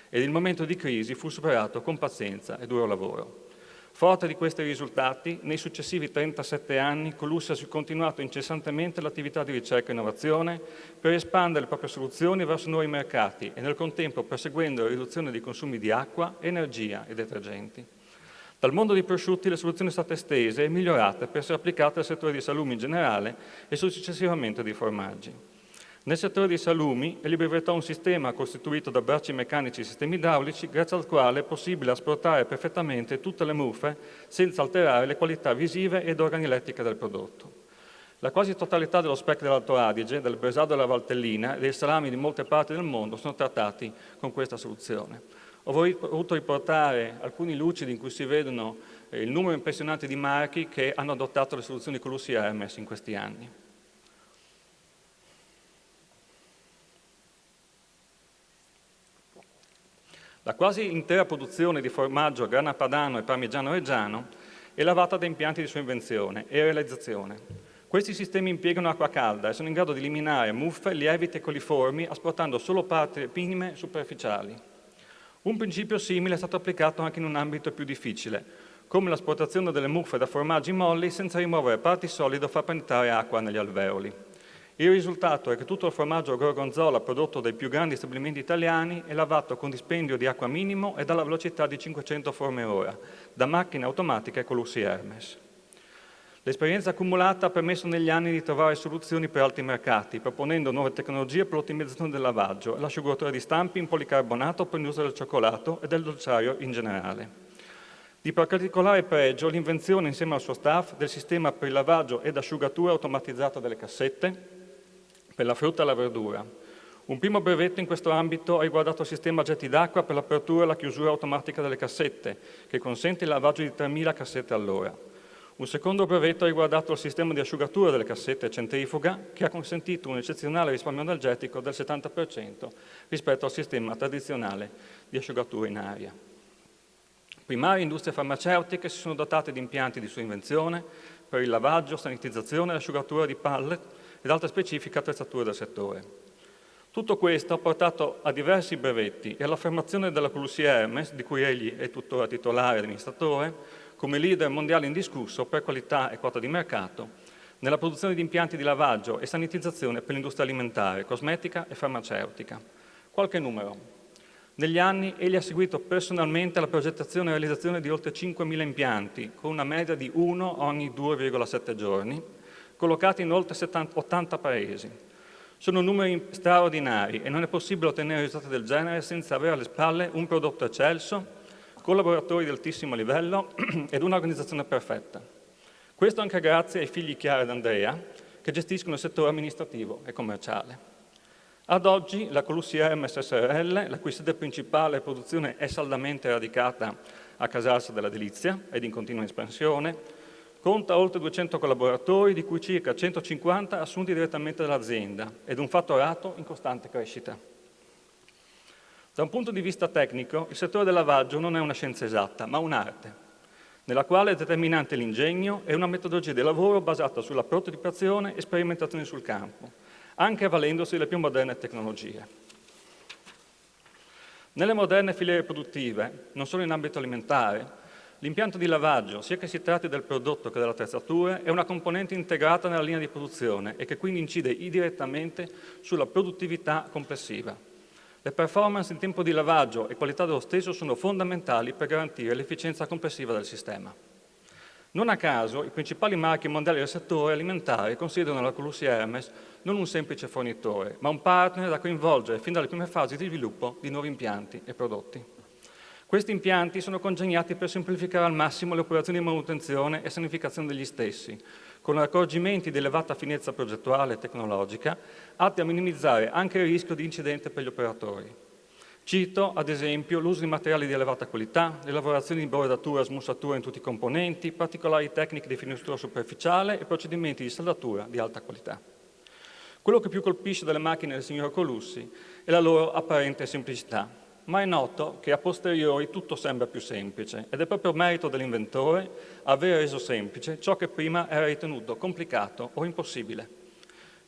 ed il momento di crisi fu superato con pazienza e duro lavoro. Forte di questi risultati, nei successivi 37 anni Colussi ha continuato incessantemente l'attività di ricerca e innovazione per espandere le proprie soluzioni verso nuovi mercati e nel contempo perseguendo la riduzione dei consumi di acqua, energia e detergenti. Dal mondo dei prosciutti le soluzioni sono state estese e migliorate per essere applicate al settore dei salumi in generale e successivamente dei formaggi. Nel settore dei salumi, egli brevettò un sistema costituito da bracci meccanici e sistemi idraulici, grazie al quale è possibile asportare perfettamente tutte le muffe senza alterare le qualità visive ed organolettiche del prodotto. La quasi totalità dello speck dell'Alto Adige, del Bresado della Valtellina e dei salami di molte parti del mondo sono trattati con questa soluzione. Ho voluto riportare alcuni lucidi in cui si vedono il numero impressionante di marchi che hanno adottato le soluzioni Colussi e Hermes in questi anni. La quasi intera produzione di formaggio grana padano e parmigiano reggiano è lavata da impianti di sua invenzione e realizzazione. Questi sistemi impiegano acqua calda e sono in grado di eliminare muffe, lieviti e coliformi asportando solo parti minime superficiali. Un principio simile è stato applicato anche in un ambito più difficile, come l'asportazione delle muffe da formaggi molli senza rimuovere parti solide o far penetrare acqua negli alveoli. Il risultato è che tutto il formaggio gorgonzola prodotto dai più grandi stabilimenti italiani è lavato con dispendio di acqua minimo e dalla velocità di 500 forme ora, da macchine automatiche Colussi Hermes. L'esperienza accumulata ha permesso negli anni di trovare soluzioni per altri mercati, proponendo nuove tecnologie per l'ottimizzazione del lavaggio e l'asciugatura di stampi in policarbonato per l'uso del cioccolato e del dolciario in generale. Di particolare pregio l'invenzione, insieme al suo staff, del sistema per il lavaggio ed asciugatura automatizzato delle cassette per la frutta e la verdura. Un primo brevetto in questo ambito ha riguardato il sistema getti d'acqua per l'apertura e la chiusura automatica delle cassette, che consente il lavaggio di 3.000 cassette all'ora. Un secondo brevetto ha riguardato il sistema di asciugatura delle cassette centrifuga, che ha consentito un eccezionale risparmio energetico del 70% rispetto al sistema tradizionale di asciugatura in aria. Primarie industrie farmaceutiche si sono dotate di impianti di sua invenzione per il lavaggio, sanitizzazione e asciugatura di pallet ed altre specifiche attrezzature del settore. Tutto questo ha portato a diversi brevetti e all'affermazione della Colussi Hermes, di cui egli è tuttora titolare e amministratore, come leader mondiale indiscusso per qualità e quota di mercato, nella produzione di impianti di lavaggio e sanitizzazione per l'industria alimentare, cosmetica e farmaceutica. Qualche numero. Negli anni egli ha seguito personalmente la progettazione e realizzazione di oltre 5.000 impianti, con una media di 1 ogni 2,7 giorni, collocati in oltre 80 paesi. Sono numeri straordinari e non è possibile ottenere risultati del genere senza avere alle spalle un prodotto eccelso, collaboratori di altissimo livello ed un'organizzazione perfetta. Questo anche grazie ai figli Chiara ed Andrea, che gestiscono il settore amministrativo e commerciale. Ad oggi la Colussi Hermes SRL, la cui sede principale e produzione è saldamente radicata a Casalsa della Delizia ed in continua espansione, conta oltre 200 collaboratori, di cui circa 150 assunti direttamente dall'azienda ed un fatturato in costante crescita. Da un punto di vista tecnico, il settore del lavaggio non è una scienza esatta, ma un'arte, nella quale è determinante l'ingegno e una metodologia di lavoro basata sulla prototipazione e sperimentazione sul campo, anche avvalendosi delle più moderne tecnologie. Nelle moderne filiere produttive, non solo in ambito alimentare, l'impianto di lavaggio, sia che si tratti del prodotto che dell'attrezzatura, è una componente integrata nella linea di produzione e che quindi incide indirettamente sulla produttività complessiva. Le performance in tempo di lavaggio e qualità dello stesso sono fondamentali per garantire l'efficienza complessiva del sistema. Non a caso, i principali marchi mondiali del settore alimentare considerano la Colussi Hermes non un semplice fornitore, ma un partner da coinvolgere fin dalle prime fasi di sviluppo di nuovi impianti e prodotti. Questi impianti sono congegnati per semplificare al massimo le operazioni di manutenzione e sanificazione degli stessi, con accorgimenti di elevata finezza progettuale e tecnologica, atti a minimizzare anche il rischio di incidente per gli operatori. Cito, ad esempio, l'uso di materiali di elevata qualità, le lavorazioni di bordatura e smussatura in tutti i componenti, particolari tecniche di finitura superficiale e procedimenti di saldatura di alta qualità. Quello che più colpisce delle macchine del signor Colussi è la loro apparente semplicità, ma è noto che a posteriori tutto sembra più semplice ed è proprio merito dell'inventore aver reso semplice ciò che prima era ritenuto complicato o impossibile.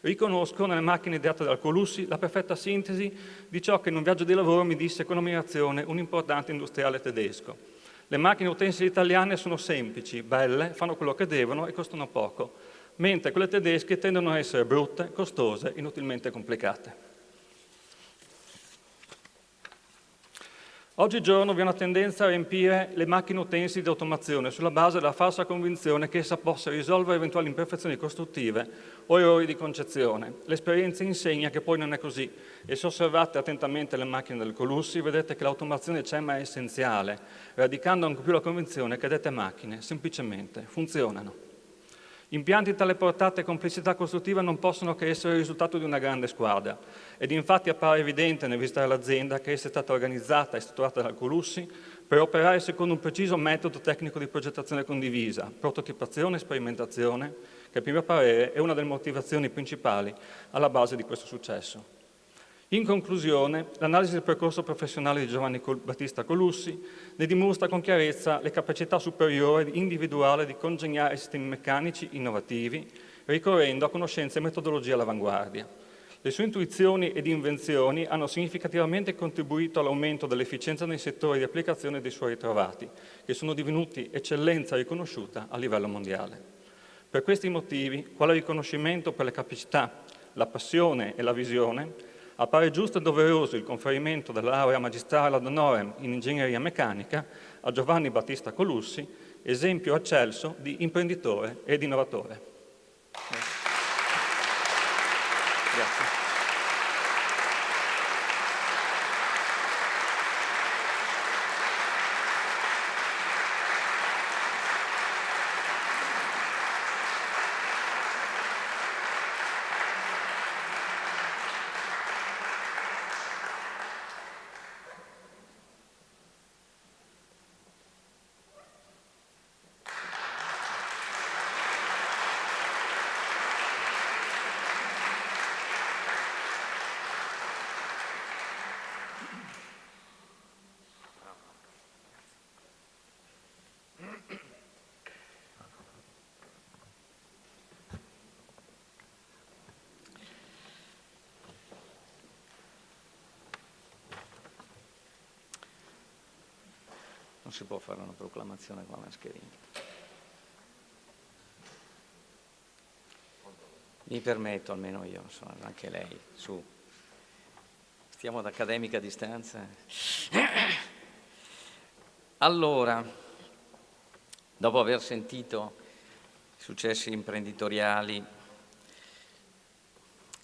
Riconosco nelle macchine ideate dal Colussi la perfetta sintesi di ciò che in un viaggio di lavoro mi disse con ammirazione un importante industriale tedesco. Le macchine utensili italiane sono semplici, belle, fanno quello che devono e costano poco, mentre quelle tedesche tendono a essere brutte, costose, inutilmente complicate. Oggigiorno vi è una tendenza a riempire le macchine utensili di automazione sulla base della falsa convinzione che essa possa risolvere eventuali imperfezioni costruttive o errori di concezione. L'esperienza insegna che poi non è così e se osservate attentamente le macchine del Colussi vedete che l'automazione c'è ma è essenziale, radicando anche più la convinzione che dette macchine semplicemente funzionano. Impianti di tale portata e complessità costruttiva non possono che essere il risultato di una grande squadra ed infatti appare evidente nel visitare l'azienda che essa è stata organizzata e strutturata dal Colussi per operare secondo un preciso metodo tecnico di progettazione condivisa, prototipazione e sperimentazione, che a primo parere è una delle motivazioni principali alla base di questo successo. In conclusione, l'analisi del percorso professionale di Giovanni Battista Colussi ne dimostra con chiarezza le capacità superiori individuali di congegnare sistemi meccanici innovativi, ricorrendo a conoscenze e metodologie all'avanguardia. Le sue intuizioni ed invenzioni hanno significativamente contribuito all'aumento dell'efficienza nei settori di applicazione dei suoi ritrovati, che sono divenuti eccellenza riconosciuta a livello mondiale. Per questi motivi, quale riconoscimento per le capacità, la passione e la visione, appare giusto e doveroso il conferimento della laurea magistrale ad honorem in ingegneria meccanica a Giovanni Battista Colussi, esempio eccelso di imprenditore ed innovatore. Grazie. Non si può fare una proclamazione con la mascherina. Mi permetto, almeno io, insomma, anche lei, su. Stiamo ad accademica distanza. Allora, dopo aver sentito i successi imprenditoriali,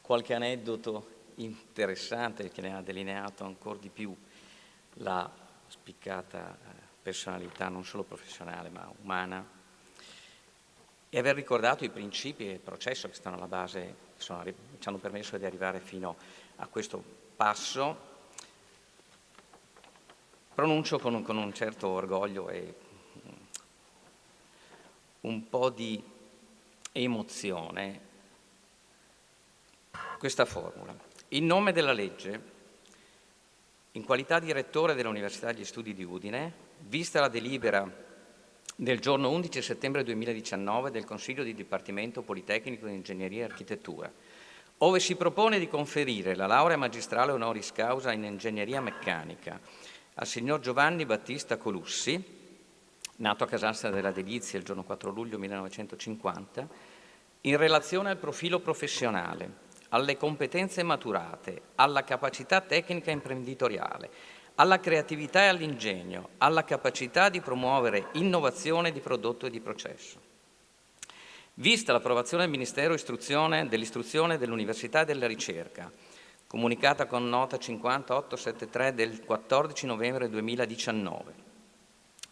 qualche aneddoto interessante che ne ha delineato ancora di più la spiccata personalità non solo professionale ma umana, e aver ricordato i principi e il processo che stanno alla base, ci hanno permesso di arrivare fino a questo passo, pronuncio con un certo orgoglio e un po' di emozione questa formula. In nome della legge, in qualità di rettore dell'Università degli Studi di Udine, vista la delibera del giorno 11 settembre 2019 del Consiglio di Dipartimento Politecnico di Ingegneria e Architettura, ove si propone di conferire la laurea magistrale honoris causa in Ingegneria Meccanica al signor Giovanni Battista Colussi, nato a Casastra della Delizia il giorno 4 luglio 1950, in relazione al profilo professionale, alle competenze maturate, alla capacità tecnica imprenditoriale, alla creatività e all'ingegno, alla capacità di promuovere innovazione di prodotto e di processo. Vista l'approvazione del Ministero dell'Istruzione, dell'Università e della Ricerca, comunicata con nota 50873 del 14 novembre 2019,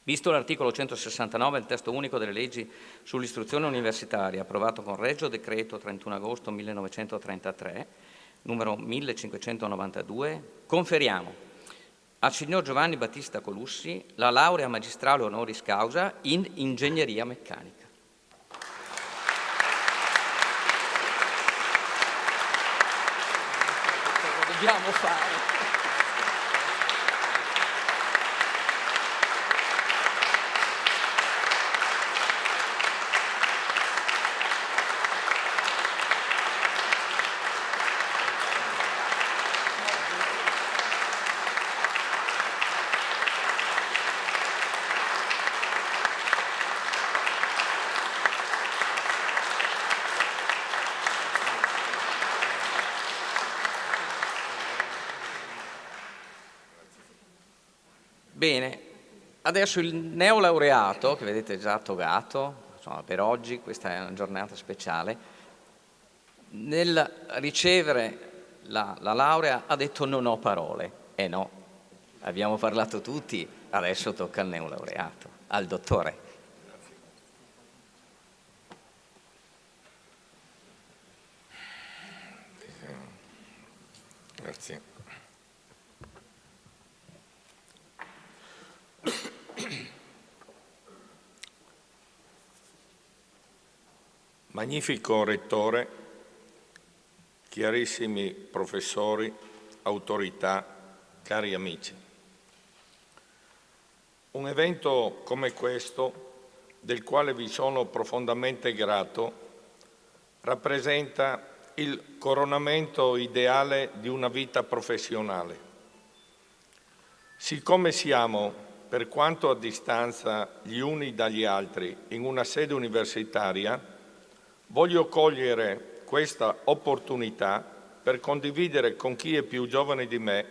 visto l'articolo 169 del testo unico delle leggi sull'istruzione universitaria, approvato con Regio Decreto 31 agosto 1933, numero 1592, conferiamo al signor Giovanni Battista Colussi la laurea magistrale honoris causa in Ingegneria Meccanica. Cosa dobbiamo fare? Bene, adesso il neolaureato, che vedete già togato, insomma, per oggi, questa è una giornata speciale, nel ricevere la laurea ha detto non ho parole. No, abbiamo parlato tutti, adesso tocca al neolaureato, al dottore. Grazie. Magnifico rettore, chiarissimi professori, autorità, cari amici. Un evento come questo, del quale vi sono profondamente grato, rappresenta il coronamento ideale di una vita professionale. Siccome siamo, per quanto a distanza gli uni dagli altri, in una sede universitaria, voglio cogliere questa opportunità per condividere con chi è più giovane di me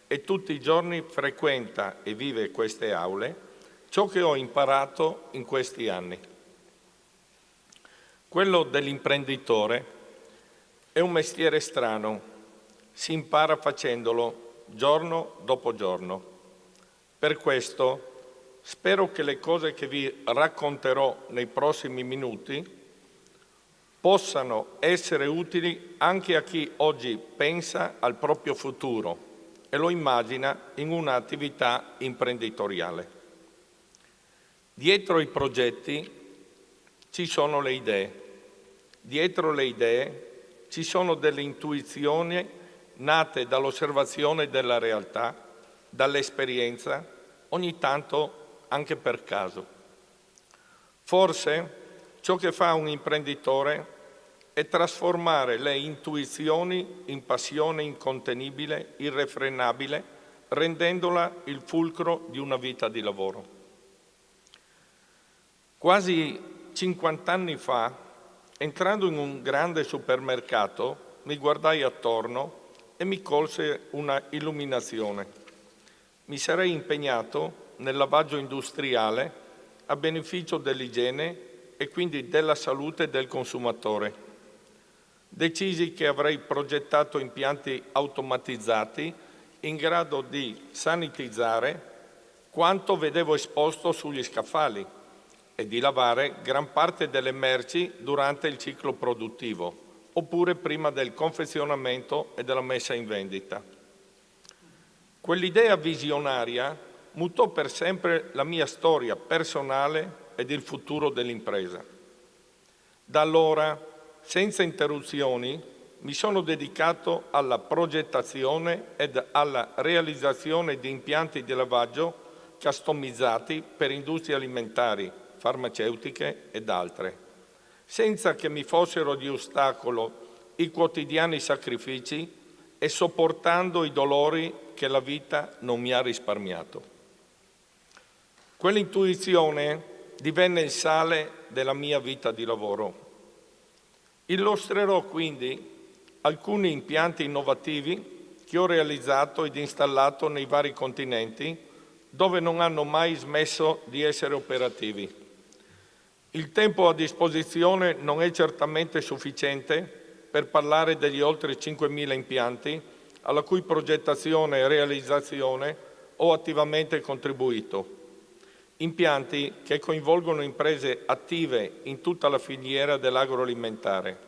e tutti i giorni frequenta e vive queste aule ciò che ho imparato in questi anni. Quello dell'imprenditore è un mestiere strano, si impara facendolo giorno dopo giorno. Per questo spero che le cose che vi racconterò nei prossimi minuti possano essere utili anche a chi oggi pensa al proprio futuro e lo immagina in un'attività imprenditoriale. Dietro i progetti ci sono le idee. Dietro le idee ci sono delle intuizioni nate dall'osservazione della realtà, dall'esperienza, ogni tanto anche per caso. Forse ciò che fa un imprenditore è trasformare le intuizioni in passione incontenibile, irrefrenabile, rendendola il fulcro di una vita di lavoro. Quasi 50 anni fa, entrando in un grande supermercato, mi guardai attorno e mi colse una illuminazione. Mi sarei impegnato nel lavaggio industriale a beneficio dell'igiene e quindi della salute del consumatore. Decisi che avrei progettato impianti automatizzati in grado di sanitizzare quanto vedevo esposto sugli scaffali e di lavare gran parte delle merci durante il ciclo produttivo, oppure prima del confezionamento e della messa in vendita. Quell'idea visionaria mutò per sempre la mia storia personale ed il futuro dell'impresa. Da allora, senza interruzioni, mi sono dedicato alla progettazione ed alla realizzazione di impianti di lavaggio customizzati per industrie alimentari, farmaceutiche ed altre, senza che mi fossero di ostacolo i quotidiani sacrifici e sopportando i dolori che la vita non mi ha risparmiato. Quell'intuizione divenne il sale della mia vita di lavoro. Illustrerò quindi alcuni impianti innovativi che ho realizzato ed installato nei vari continenti dove non hanno mai smesso di essere operativi. Il tempo a disposizione non è certamente sufficiente per parlare degli oltre 5.000 impianti alla cui progettazione e realizzazione ho attivamente contribuito. Impianti che coinvolgono imprese attive in tutta la filiera dell'agroalimentare.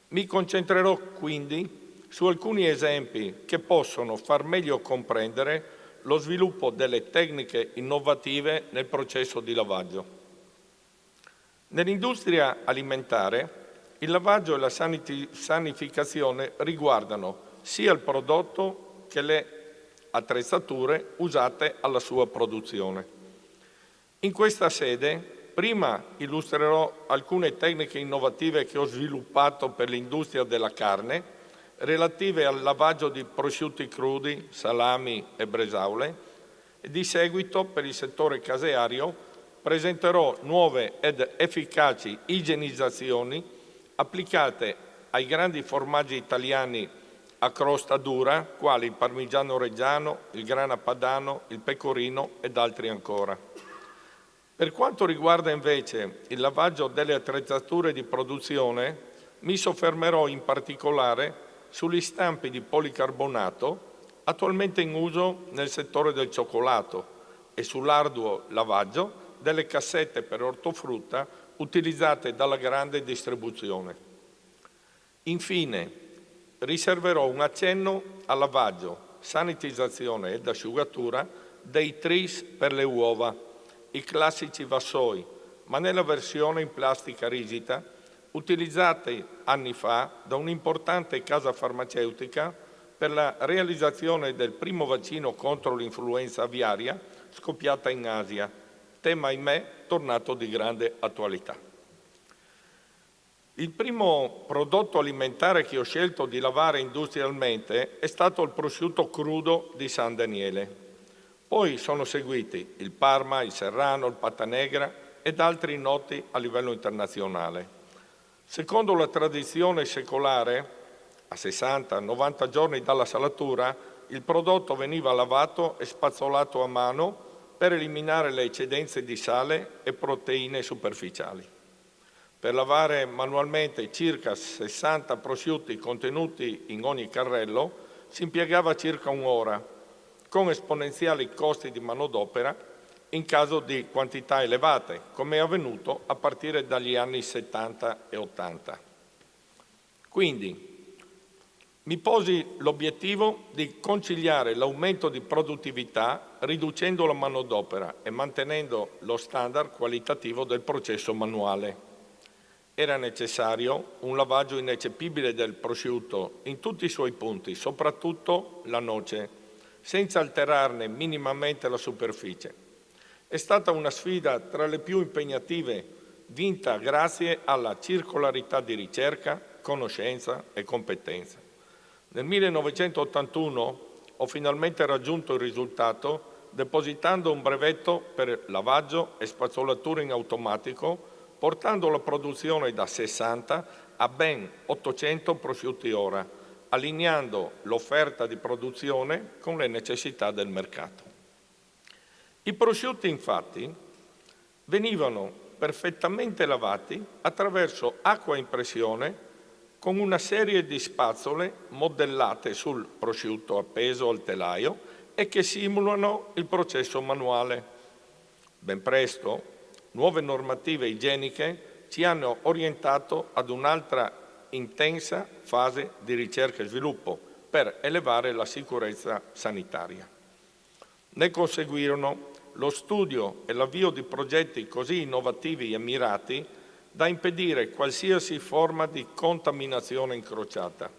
Mi concentrerò quindi su alcuni esempi che possono far meglio comprendere lo sviluppo delle tecniche innovative nel processo di lavaggio. Nell'industria alimentare il lavaggio e la sanificazione riguardano sia il prodotto che le attrezzature usate alla sua produzione. In questa sede, prima illustrerò alcune tecniche innovative che ho sviluppato per l'industria della carne, relative al lavaggio di prosciutti crudi, salami e bresaole, e di seguito, per il settore caseario, presenterò nuove ed efficaci igienizzazioni applicate ai grandi formaggi italiani a crosta dura, quali il parmigiano reggiano, il grana padano, il pecorino ed altri ancora. Per quanto riguarda invece il lavaggio delle attrezzature di produzione, mi soffermerò in particolare sugli stampi di policarbonato attualmente in uso nel settore del cioccolato e sull'arduo lavaggio delle cassette per ortofrutta utilizzate dalla grande distribuzione. Infine, riserverò un accenno al lavaggio, sanitizzazione ed asciugatura dei tris per le uova, i classici vassoi, ma nella versione in plastica rigida, utilizzati anni fa da un'importante casa farmaceutica per la realizzazione del primo vaccino contro l'influenza aviaria scoppiata in Asia, tema ahimè tornato di grande attualità. Il primo prodotto alimentare che ho scelto di lavare industrialmente è stato il prosciutto crudo di San Daniele. Poi sono seguiti il Parma, il Serrano, il Patanegra ed altri noti a livello internazionale. Secondo la tradizione secolare, a 60-90 giorni dalla salatura, il prodotto veniva lavato e spazzolato a mano per eliminare le eccedenze di sale e proteine superficiali. Per lavare manualmente circa 60 prosciutti contenuti in ogni carrello si impiegava circa un'ora, con esponenziali costi di manodopera in caso di quantità elevate, come è avvenuto a partire dagli anni 70 e 80. Quindi mi posi l'obiettivo di conciliare l'aumento di produttività riducendo la manodopera e mantenendo lo standard qualitativo del processo manuale. Era necessario un lavaggio ineccepibile del prosciutto in tutti i suoi punti, soprattutto la noce, senza alterarne minimamente la superficie. È stata una sfida tra le più impegnative, vinta grazie alla circolarità di ricerca, conoscenza e competenza. Nel 1981 ho finalmente raggiunto il risultato depositando un brevetto per lavaggio e spazzolatura in automatico, portando la produzione da 60 a ben 800 prosciutti ora, allineando l'offerta di produzione con le necessità del mercato. I prosciutti, infatti, venivano perfettamente lavati attraverso acqua in pressione con una serie di spazzole modellate sul prosciutto appeso al telaio e che simulano il processo manuale. Ben presto, nuove normative igieniche ci hanno orientato ad un'altra intensa fase di ricerca e sviluppo per elevare la sicurezza sanitaria. Ne conseguirono lo studio e l'avvio di progetti così innovativi e mirati da impedire qualsiasi forma di contaminazione incrociata.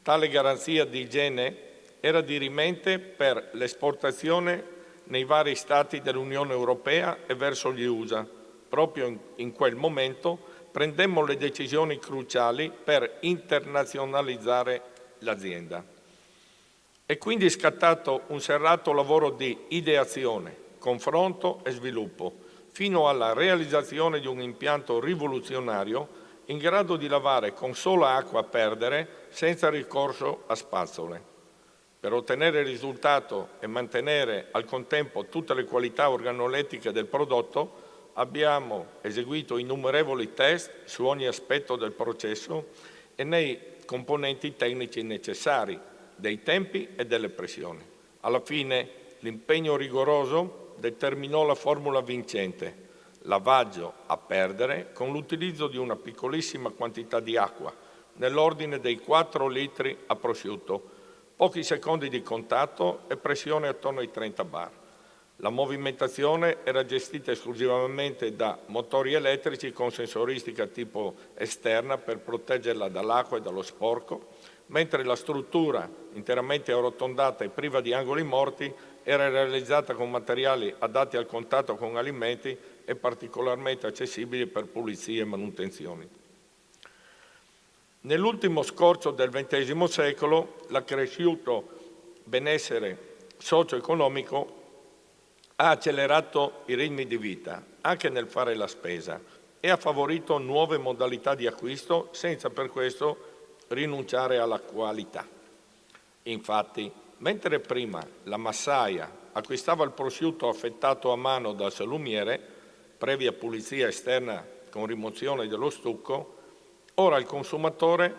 Tale garanzia di igiene era dirimente per l'esportazione nei vari Stati dell'Unione Europea e verso gli USA. Proprio in quel momento prendemmo le decisioni cruciali per internazionalizzare l'azienda. È quindi scattato un serrato lavoro di ideazione, confronto e sviluppo, fino alla realizzazione di un impianto rivoluzionario in grado di lavare con sola acqua a perdere senza ricorso a spazzole. Per ottenere il risultato e mantenere al contempo tutte le qualità organolettiche del prodotto, abbiamo eseguito innumerevoli test su ogni aspetto del processo e nei componenti tecnici necessari, dei tempi e delle pressioni. Alla fine l'impegno rigoroso determinò la formula vincente: lavaggio a perdere con l'utilizzo di una piccolissima quantità di acqua, nell'ordine dei 4 litri a prosciutto, pochi secondi di contatto e pressione attorno ai 30 bar. La movimentazione era gestita esclusivamente da motori elettrici con sensoristica tipo esterna per proteggerla dall'acqua e dallo sporco, mentre la struttura, interamente arrotondata e priva di angoli morti, era realizzata con materiali adatti al contatto con alimenti e particolarmente accessibili per pulizie e manutenzioni. Nell'ultimo scorcio del XX secolo, l'accresciuto benessere socio-economico ha accelerato i ritmi di vita, anche nel fare la spesa, e ha favorito nuove modalità di acquisto senza per questo rinunciare alla qualità. Infatti, mentre prima la massaia acquistava il prosciutto affettato a mano dal salumiere, previa pulizia esterna con rimozione dello stucco, ora il consumatore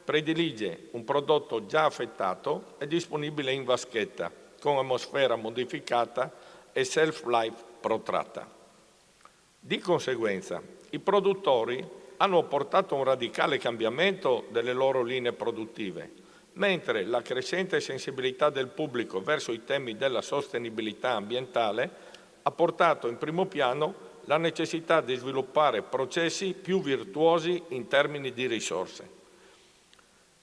predilige un prodotto già affettato e disponibile in vaschetta, con atmosfera modificata e shelf life protratta. Di conseguenza, i produttori hanno portato a un radicale cambiamento delle loro linee produttive, mentre la crescente sensibilità del pubblico verso i temi della sostenibilità ambientale ha portato in primo piano la necessità di sviluppare processi più virtuosi in termini di risorse.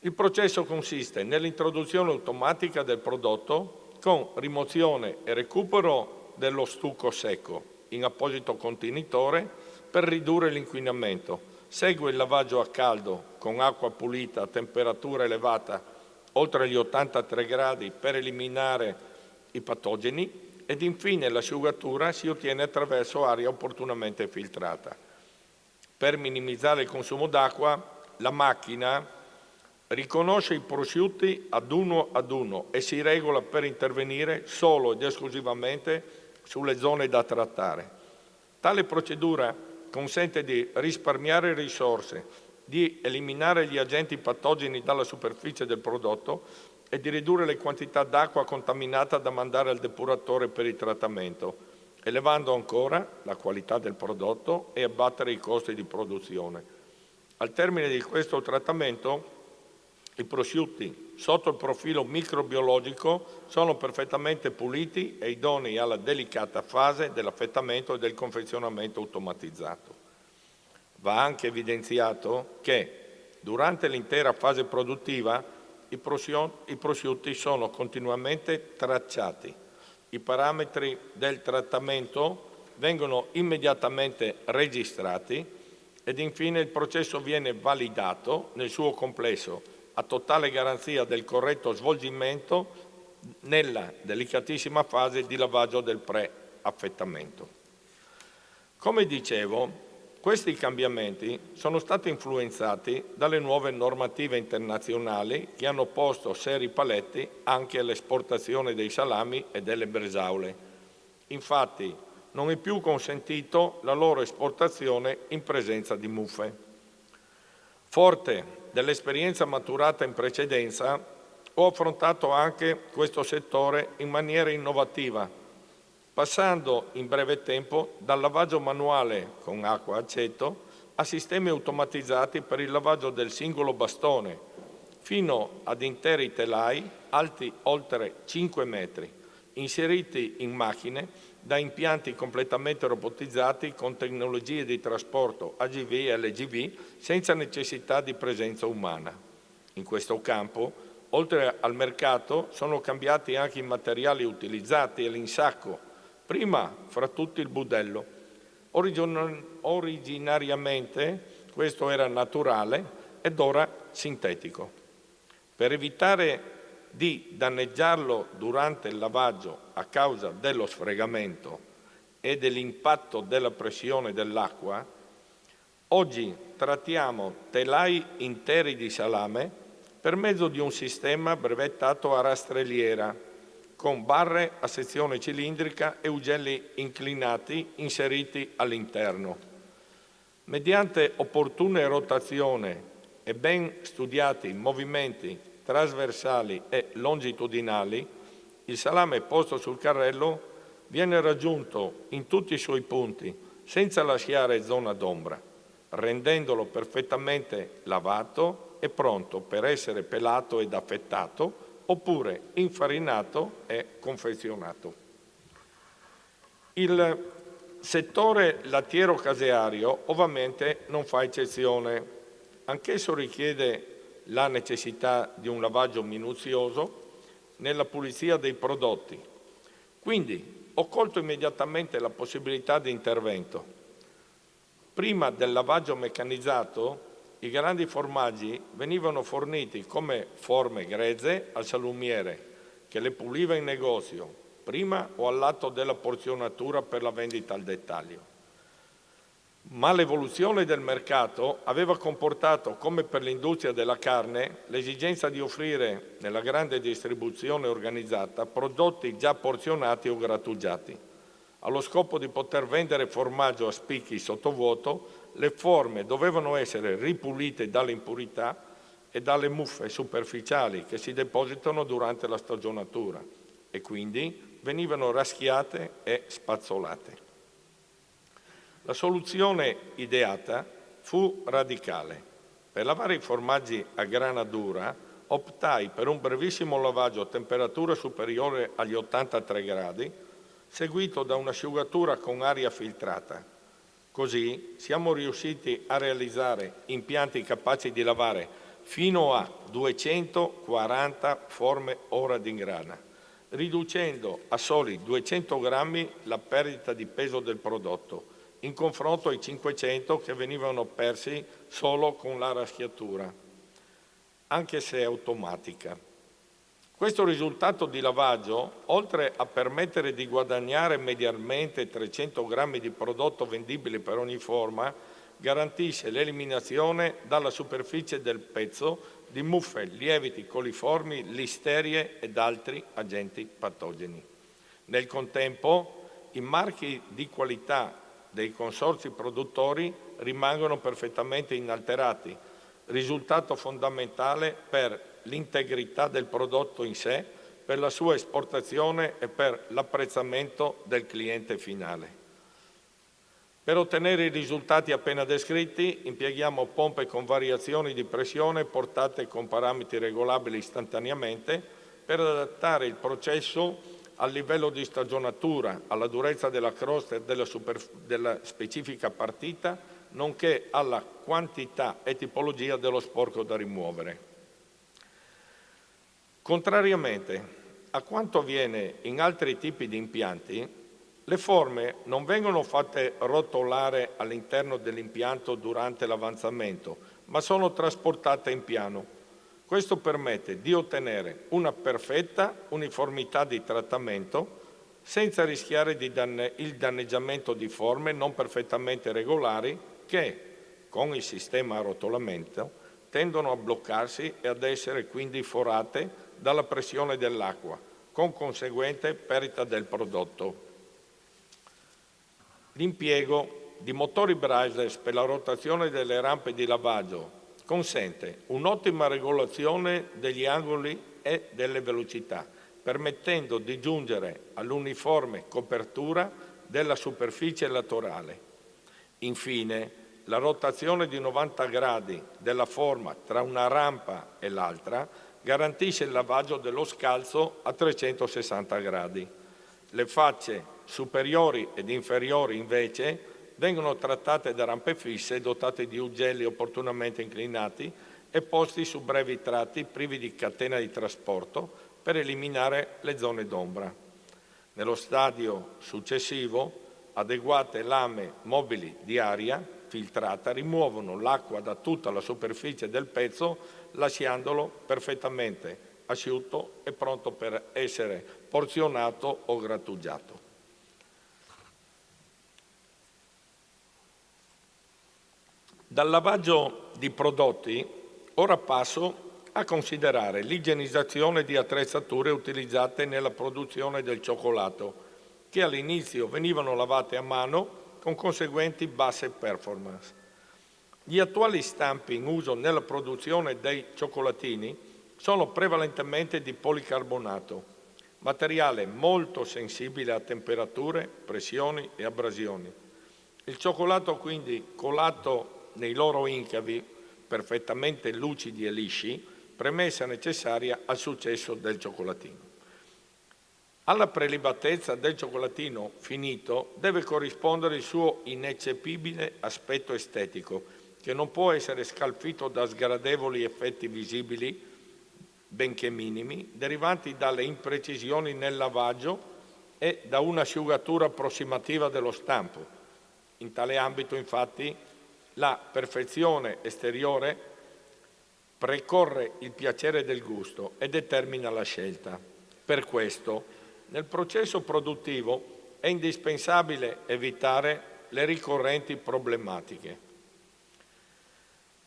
Il processo consiste nell'introduzione automatica del prodotto con rimozione e recupero dello stucco secco in apposito contenitore per ridurre l'inquinamento. Segue il lavaggio a caldo con acqua pulita a temperatura elevata oltre gli 83 gradi per eliminare i patogeni ed infine l'asciugatura si ottiene attraverso aria opportunamente filtrata. Per minimizzare il consumo d'acqua, la macchina riconosce i prosciutti ad uno e si regola per intervenire solo ed esclusivamente sulle zone da trattare. Tale procedura consente di risparmiare risorse, di eliminare gli agenti patogeni dalla superficie del prodotto e di ridurre le quantità d'acqua contaminata da mandare al depuratore per il trattamento, elevando ancora la qualità del prodotto e abbattere i costi di produzione. Al termine di questo trattamento, i prosciutti, sotto il profilo microbiologico, sono perfettamente puliti e idonei alla delicata fase dell'affettamento e del confezionamento automatizzato. Va anche evidenziato che, durante l'intera fase produttiva, i prosciutti sono continuamente tracciati. I parametri del trattamento vengono immediatamente registrati ed infine il processo viene validato nel suo complesso, a totale garanzia del corretto svolgimento nella delicatissima fase di lavaggio del pre-affettamento. Come dicevo, questi cambiamenti sono stati influenzati dalle nuove normative internazionali che hanno posto seri paletti anche all'esportazione dei salami e delle bresaole. Infatti, non è più consentito la loro esportazione in presenza di muffe. Forte dell'esperienza maturata in precedenza, ho affrontato anche questo settore in maniera innovativa, passando in breve tempo dal lavaggio manuale con acqua e aceto a sistemi automatizzati per il lavaggio del singolo bastone, fino ad interi telai alti oltre 5 metri, inseriti in macchine da impianti completamente robotizzati con tecnologie di trasporto AGV e LGV senza necessità di presenza umana. In questo campo, oltre al mercato, sono cambiati anche i materiali utilizzati e l'insacco, prima fra tutti il budello. Originariamente questo era naturale ed ora sintetico. Per evitare di danneggiarlo durante il lavaggio a causa dello sfregamento e dell'impatto della pressione dell'acqua, oggi trattiamo telai interi di salame per mezzo di un sistema brevettato a rastrelliera, con barre a sezione cilindrica e ugelli inclinati inseriti all'interno. Mediante opportune rotazioni e ben studiati movimenti trasversali e longitudinali, il salame posto sul carrello viene raggiunto in tutti i suoi punti, senza lasciare zona d'ombra, rendendolo perfettamente lavato e pronto per essere pelato ed affettato, oppure infarinato e confezionato. Il settore lattiero-caseario ovviamente non fa eccezione. Anch'esso richiede la necessità di un lavaggio minuzioso nella pulizia dei prodotti. Quindi ho colto immediatamente la possibilità di intervento. Prima del lavaggio meccanizzato, i grandi formaggi venivano forniti come forme grezze al salumiere, che le puliva in negozio, prima o all'atto della porzionatura per la vendita al dettaglio. Ma l'evoluzione del mercato aveva comportato, come per l'industria della carne, l'esigenza di offrire nella grande distribuzione organizzata prodotti già porzionati o grattugiati. Allo scopo di poter vendere formaggio a spicchi sottovuoto, le forme dovevano essere ripulite dalle impurità e dalle muffe superficiali che si depositano durante la stagionatura e quindi venivano raschiate e spazzolate. La soluzione ideata fu radicale. Per lavare i formaggi a grana dura optai per un brevissimo lavaggio a temperatura superiore agli 83 gradi, seguito da un'asciugatura con aria filtrata. Così siamo riusciti a realizzare impianti capaci di lavare fino a 240 forme ora di grana, riducendo a soli 200 grammi la perdita di peso del prodotto, in confronto ai 500 che venivano persi solo con la raschiatura, anche se automatica. Questo risultato di lavaggio, oltre a permettere di guadagnare mediamente 300 grammi di prodotto vendibile per ogni forma, garantisce l'eliminazione dalla superficie del pezzo di muffe, lieviti, coliformi, listerie ed altri agenti patogeni. Nel contempo, i marchi di qualità dei consorzi produttori rimangono perfettamente inalterati, risultato fondamentale per l'integrità del prodotto in sé, per la sua esportazione e per l'apprezzamento del cliente finale. Per ottenere i risultati appena descritti impieghiamo pompe con variazioni di pressione portate con parametri regolabili istantaneamente per adattare il processo al livello di stagionatura, alla durezza della crosta e della specifica partita, nonché alla quantità e tipologia dello sporco da rimuovere. Contrariamente a quanto avviene in altri tipi di impianti, le forme non vengono fatte rotolare all'interno dell'impianto durante l'avanzamento, ma sono trasportate in piano. Questo permette di ottenere una perfetta uniformità di trattamento senza rischiare il danneggiamento di forme non perfettamente regolari che, con il sistema a rotolamento, tendono a bloccarsi e ad essere quindi forate dalla pressione dell'acqua, con conseguente perdita del prodotto. L'impiego di motori brushless per la rotazione delle rampe di lavaggio consente un'ottima regolazione degli angoli e delle velocità, permettendo di giungere all'uniforme copertura della superficie laterale. Infine, la rotazione di 90 gradi della forma tra una rampa e l'altra garantisce il lavaggio dello scalzo a 360 gradi. Le facce superiori ed inferiori, invece, vengono trattate da rampe fisse dotate di ugelli opportunamente inclinati e posti su brevi tratti privi di catena di trasporto per eliminare le zone d'ombra. Nello stadio successivo, adeguate lame mobili di aria filtrata rimuovono l'acqua da tutta la superficie del pezzo, lasciandolo perfettamente asciutto e pronto per essere porzionato o grattugiato. Dal lavaggio di prodotti, ora passo a considerare l'igienizzazione di attrezzature utilizzate nella produzione del cioccolato, che all'inizio venivano lavate a mano con conseguenti basse performance. Gli attuali stampi in uso nella produzione dei cioccolatini sono prevalentemente di policarbonato, materiale molto sensibile a temperature, pressioni e abrasioni. Il cioccolato quindi colato nei loro incavi perfettamente lucidi e lisci, premessa necessaria al successo del cioccolatino. Alla prelibatezza del cioccolatino finito deve corrispondere il suo ineccepibile aspetto estetico, che non può essere scalfito da sgradevoli effetti visibili, benché minimi, derivanti dalle imprecisioni nel lavaggio e da un'asciugatura approssimativa dello stampo. In tale ambito, infatti, la perfezione esteriore precorre il piacere del gusto e determina la scelta. Per questo, nel processo produttivo è indispensabile evitare le ricorrenti problematiche.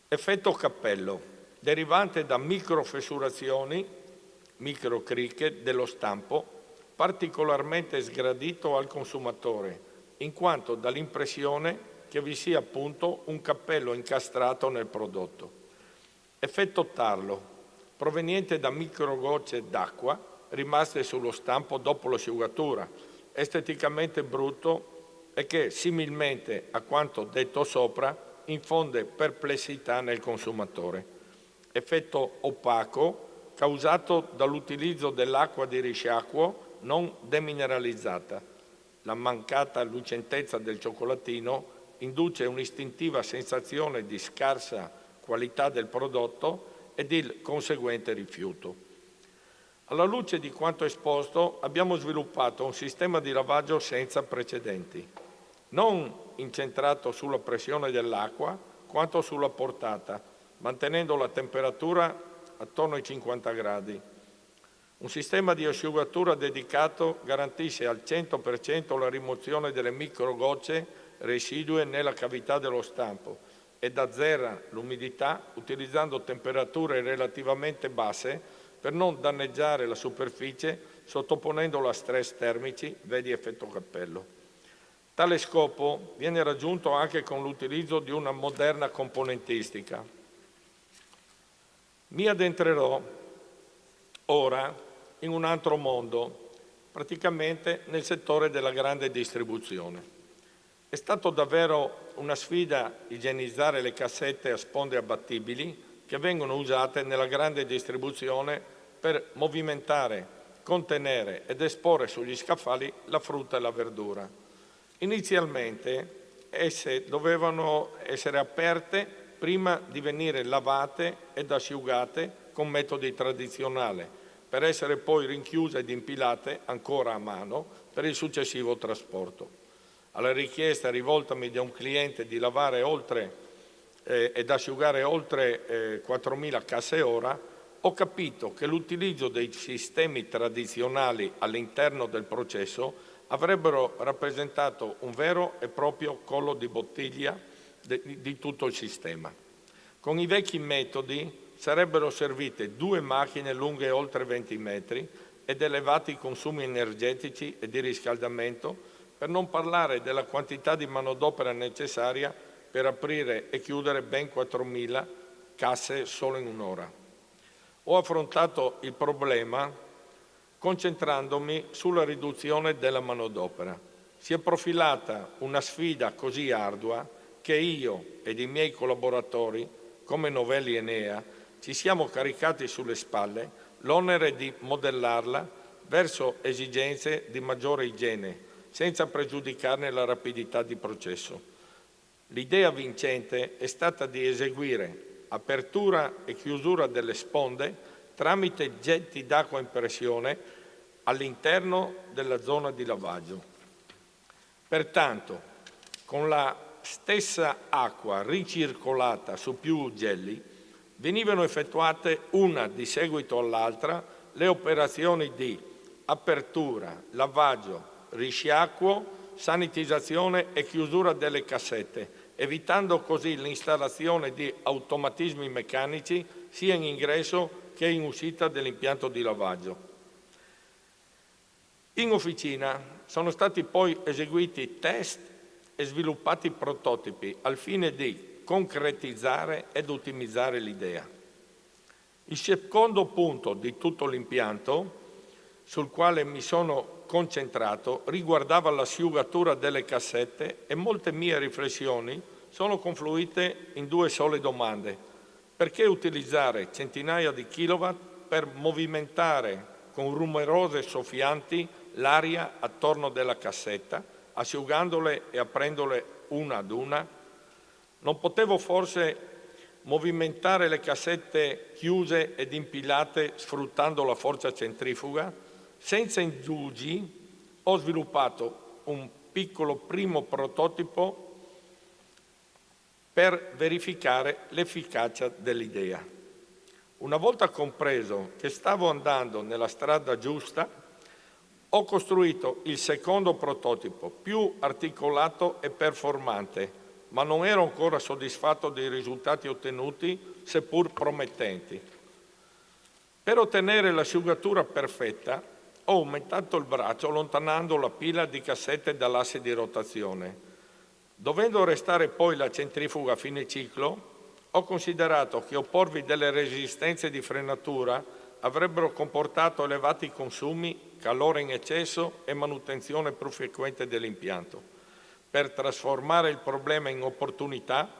Effetto cappello, derivante da microfessurazioni, microcricche dello stampo, particolarmente sgradito al consumatore, in quanto dà l'impressione che vi sia appunto un cappello incastrato nel prodotto. Effetto tarlo, proveniente da microgocce d'acqua rimaste sullo stampo dopo l'asciugatura, esteticamente brutto e che, similmente a quanto detto sopra, infonde perplessità nel consumatore. Effetto opaco causato dall'utilizzo dell'acqua di risciacquo non demineralizzata. La mancata lucentezza del cioccolatino induce un'istintiva sensazione di scarsa qualità del prodotto ed il conseguente rifiuto. Alla luce di quanto esposto, abbiamo sviluppato un sistema di lavaggio senza precedenti, non incentrato sulla pressione dell'acqua, quanto sulla portata, mantenendo la temperatura attorno ai 50 gradi. Un sistema di asciugatura dedicato garantisce al 100% la rimozione delle microgocce residue nella cavità dello stampo ed azzera l'umidità utilizzando temperature relativamente basse per non danneggiare la superficie sottoponendola a stress termici, vedi effetto cappello. Tale scopo viene raggiunto anche con l'utilizzo di una moderna componentistica. Mi addentrerò ora in un altro mondo, praticamente nel settore della grande distribuzione. È stato davvero una sfida igienizzare le cassette a sponde abbattibili che vengono usate nella grande distribuzione per movimentare, contenere ed esporre sugli scaffali la frutta e la verdura. Inizialmente esse dovevano essere aperte prima di venire lavate ed asciugate con metodi tradizionali, per essere poi rinchiuse ed impilate ancora a mano per il successivo trasporto. Alla richiesta rivoltami da un cliente di lavare ed asciugare oltre 4.000 casse ora, ho capito che l'utilizzo dei sistemi tradizionali all'interno del processo avrebbero rappresentato un vero e proprio collo di bottiglia di tutto il sistema. Con i vecchi metodi sarebbero servite 2 macchine lunghe oltre 20 metri ed elevati consumi energetici e di riscaldamento, per non parlare della quantità di manodopera necessaria per aprire e chiudere ben 4.000 casse solo in un'ora. Ho affrontato il problema concentrandomi sulla riduzione della manodopera. Si è profilata una sfida così ardua che io ed i miei collaboratori, come Novelli Enea, ci siamo caricati sulle spalle l'onere di modellarla verso esigenze di maggiore igiene, senza pregiudicarne la rapidità di processo. L'idea vincente è stata di eseguire apertura e chiusura delle sponde tramite getti d'acqua in pressione all'interno della zona di lavaggio. Pertanto, con la stessa acqua ricircolata su più ugelli, venivano effettuate una di seguito all'altra le operazioni di apertura, lavaggio, risciacquo, sanitizzazione e chiusura delle cassette, evitando così l'installazione di automatismi meccanici sia in ingresso che in uscita dell'impianto di lavaggio. In officina sono stati poi eseguiti test e sviluppati prototipi al fine di concretizzare ed ottimizzare l'idea. Il secondo punto di tutto l'impianto, sul quale mi sono concentrato, riguardava l'asciugatura delle cassette e molte mie riflessioni sono confluite in 2 sole domande. Perché utilizzare centinaia di kilowatt per movimentare con rumorose soffianti l'aria attorno della cassetta, asciugandole e aprendole una ad una? Non potevo forse movimentare le cassette chiuse ed impilate sfruttando la forza centrifuga? Senza indugi ho sviluppato un piccolo primo prototipo per verificare l'efficacia dell'idea. Una volta compreso che stavo andando nella strada giusta, ho costruito il secondo prototipo, più articolato e performante, ma non ero ancora soddisfatto dei risultati ottenuti, seppur promettenti. Per ottenere l'asciugatura perfetta, ho aumentato il braccio allontanando la pila di cassette dall'asse di rotazione. Dovendo restare poi la centrifuga a fine ciclo, ho considerato che opporvi delle resistenze di frenatura avrebbero comportato elevati consumi, calore in eccesso e manutenzione più frequente dell'impianto. Per trasformare il problema in opportunità,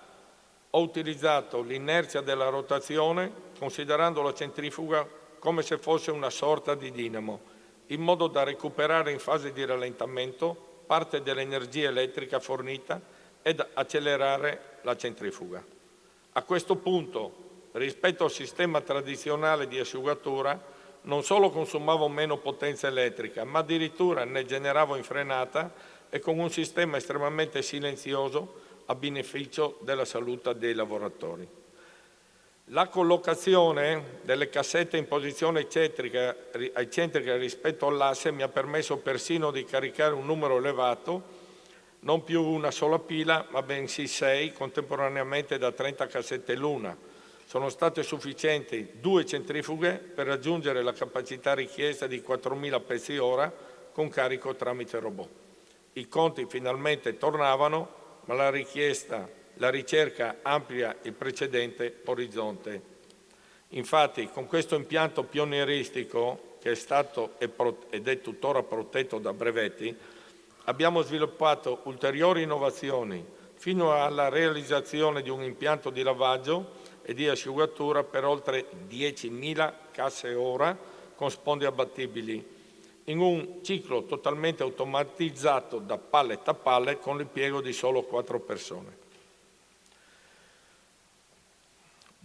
Ho utilizzato l'inerzia della rotazione, considerando la centrifuga come se fosse una sorta di dinamo, in modo da recuperare in fase di rallentamento parte dell'energia elettrica fornita ed accelerare la centrifuga. A questo punto, rispetto al sistema tradizionale di asciugatura, non solo consumavo meno potenza elettrica, ma addirittura ne generavo in frenata e con un sistema estremamente silenzioso a beneficio della salute dei lavoratori. La collocazione delle cassette in posizione eccentrica rispetto all'asse mi ha permesso persino di caricare un numero elevato, non più una sola pila, ma bensì 6 contemporaneamente da 30 cassette l'una. Sono state sufficienti 2 centrifughe per raggiungere la capacità richiesta di 4.000 pezzi ora con carico tramite robot. I conti finalmente tornavano, ma la ricerca amplia il precedente orizzonte. Infatti, con questo impianto pionieristico, che è stato ed è tuttora protetto da brevetti, abbiamo sviluppato ulteriori innovazioni fino alla realizzazione di un impianto di lavaggio e di asciugatura per oltre 10.000 casse ora con sponde abbattibili, in un ciclo totalmente automatizzato da pallet a pallet con l'impiego di solo 4 persone.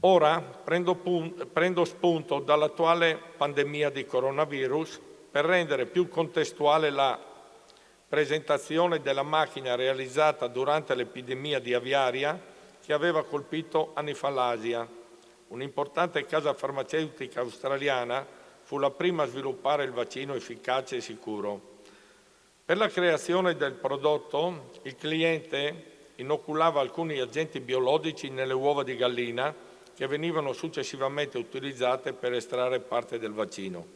Ora prendo spunto dall'attuale pandemia di coronavirus per rendere più contestuale la presentazione della macchina realizzata durante l'epidemia di aviaria che aveva colpito anni fa l'Asia. Un'importante casa farmaceutica australiana fu la prima a sviluppare il vaccino efficace e sicuro. Per la creazione del prodotto, il cliente inoculava alcuni agenti biologici nelle uova di gallina che venivano successivamente utilizzate per estrarre parte del vaccino.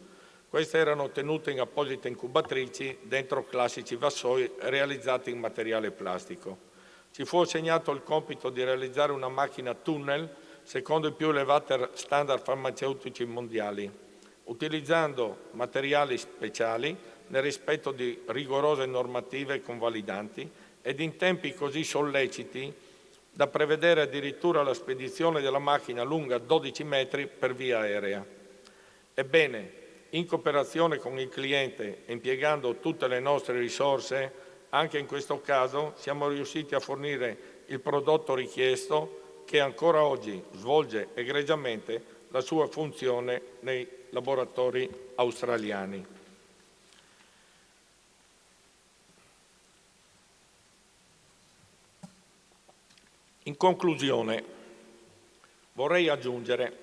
Queste erano tenute in apposite incubatrici dentro classici vassoi realizzati in materiale plastico. Ci fu assegnato il compito di realizzare una macchina tunnel secondo i più elevati standard farmaceutici mondiali, utilizzando materiali speciali nel rispetto di rigorose normative convalidanti ed in tempi così solleciti da prevedere addirittura la spedizione della macchina lunga 12 metri per via aerea. Ebbene, in cooperazione con il cliente e impiegando tutte le nostre risorse, anche in questo caso siamo riusciti a fornire il prodotto richiesto che ancora oggi svolge egregiamente la sua funzione nei laboratori australiani. In conclusione, vorrei aggiungere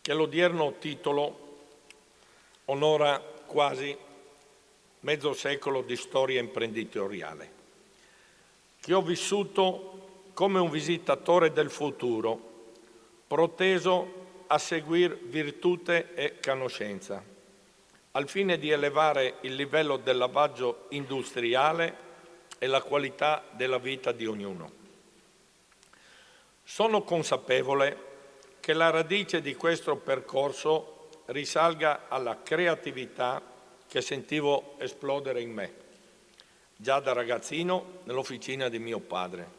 che l'odierno titolo onora quasi mezzo secolo di storia imprenditoriale, che ho vissuto come un visitatore del futuro, proteso a seguire virtute e conoscenza, al fine di elevare il livello del lavaggio industriale e la qualità della vita di ognuno. Sono consapevole che la radice di questo percorso risalga alla creatività che sentivo esplodere in me, già da ragazzino nell'officina di mio padre.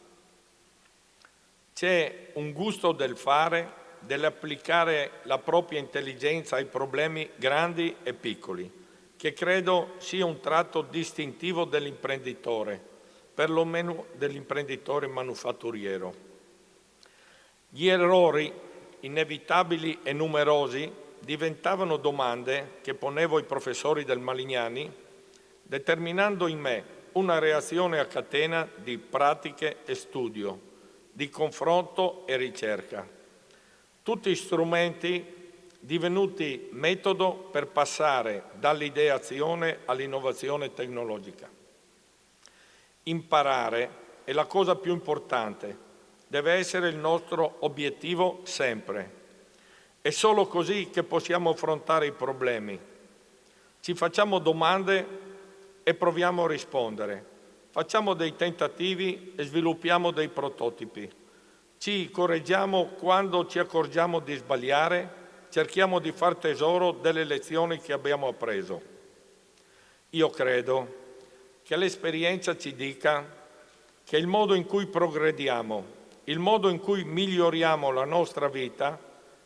C'è un gusto del fare, dell'applicare la propria intelligenza ai problemi grandi e piccoli, che credo sia un tratto distintivo dell'imprenditore, perlomeno dell'imprenditore manufatturiero. Gli errori, inevitabili e numerosi, diventavano domande che ponevo ai professori del Malignani, determinando in me una reazione a catena di pratiche e studio, di confronto e ricerca. Tutti strumenti divenuti metodo per passare dall'ideazione all'innovazione tecnologica. Imparare è la cosa più importante, deve essere il nostro obiettivo sempre. È solo così che possiamo affrontare i problemi. Ci facciamo domande e proviamo a rispondere. Facciamo dei tentativi e sviluppiamo dei prototipi. Ci correggiamo quando ci accorgiamo di sbagliare, cerchiamo di far tesoro delle lezioni che abbiamo appreso. Io credo che l'esperienza ci dica che il modo in cui progrediamo, Il modo in cui miglioriamo la nostra vita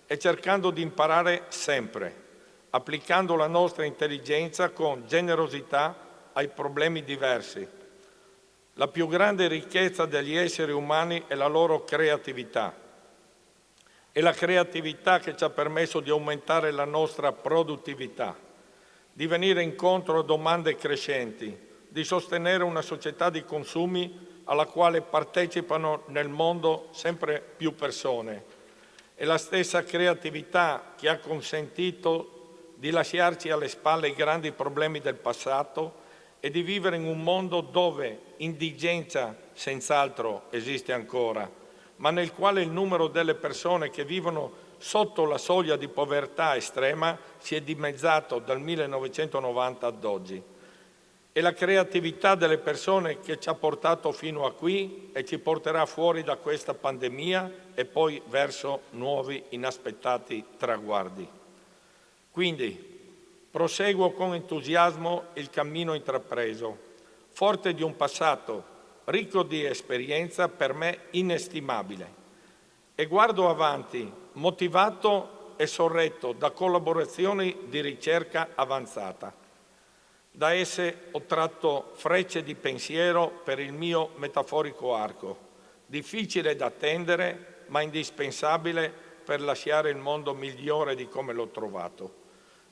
è cercando di imparare sempre, applicando la nostra intelligenza con generosità ai problemi diversi. La più grande ricchezza degli esseri umani è la loro creatività. È la creatività che ci ha permesso di aumentare la nostra produttività, di venire incontro a domande crescenti, di sostenere una società di consumi alla quale partecipano nel mondo sempre più persone. È la stessa creatività che ha consentito di lasciarci alle spalle i grandi problemi del passato e di vivere in un mondo dove indigenza senz'altro esiste ancora, ma nel quale il numero delle persone che vivono sotto la soglia di povertà estrema si è dimezzato dal 1990 ad oggi. È la creatività delle persone che ci ha portato fino a qui e ci porterà fuori da questa pandemia e poi verso nuovi inaspettati traguardi. Quindi proseguo con entusiasmo il cammino intrapreso, forte di un passato ricco di esperienza per me inestimabile, e guardo avanti motivato e sorretto da collaborazioni di ricerca avanzata. Da esse ho tratto frecce di pensiero per il mio metaforico arco, difficile da tendere ma indispensabile per lasciare il mondo migliore di come l'ho trovato.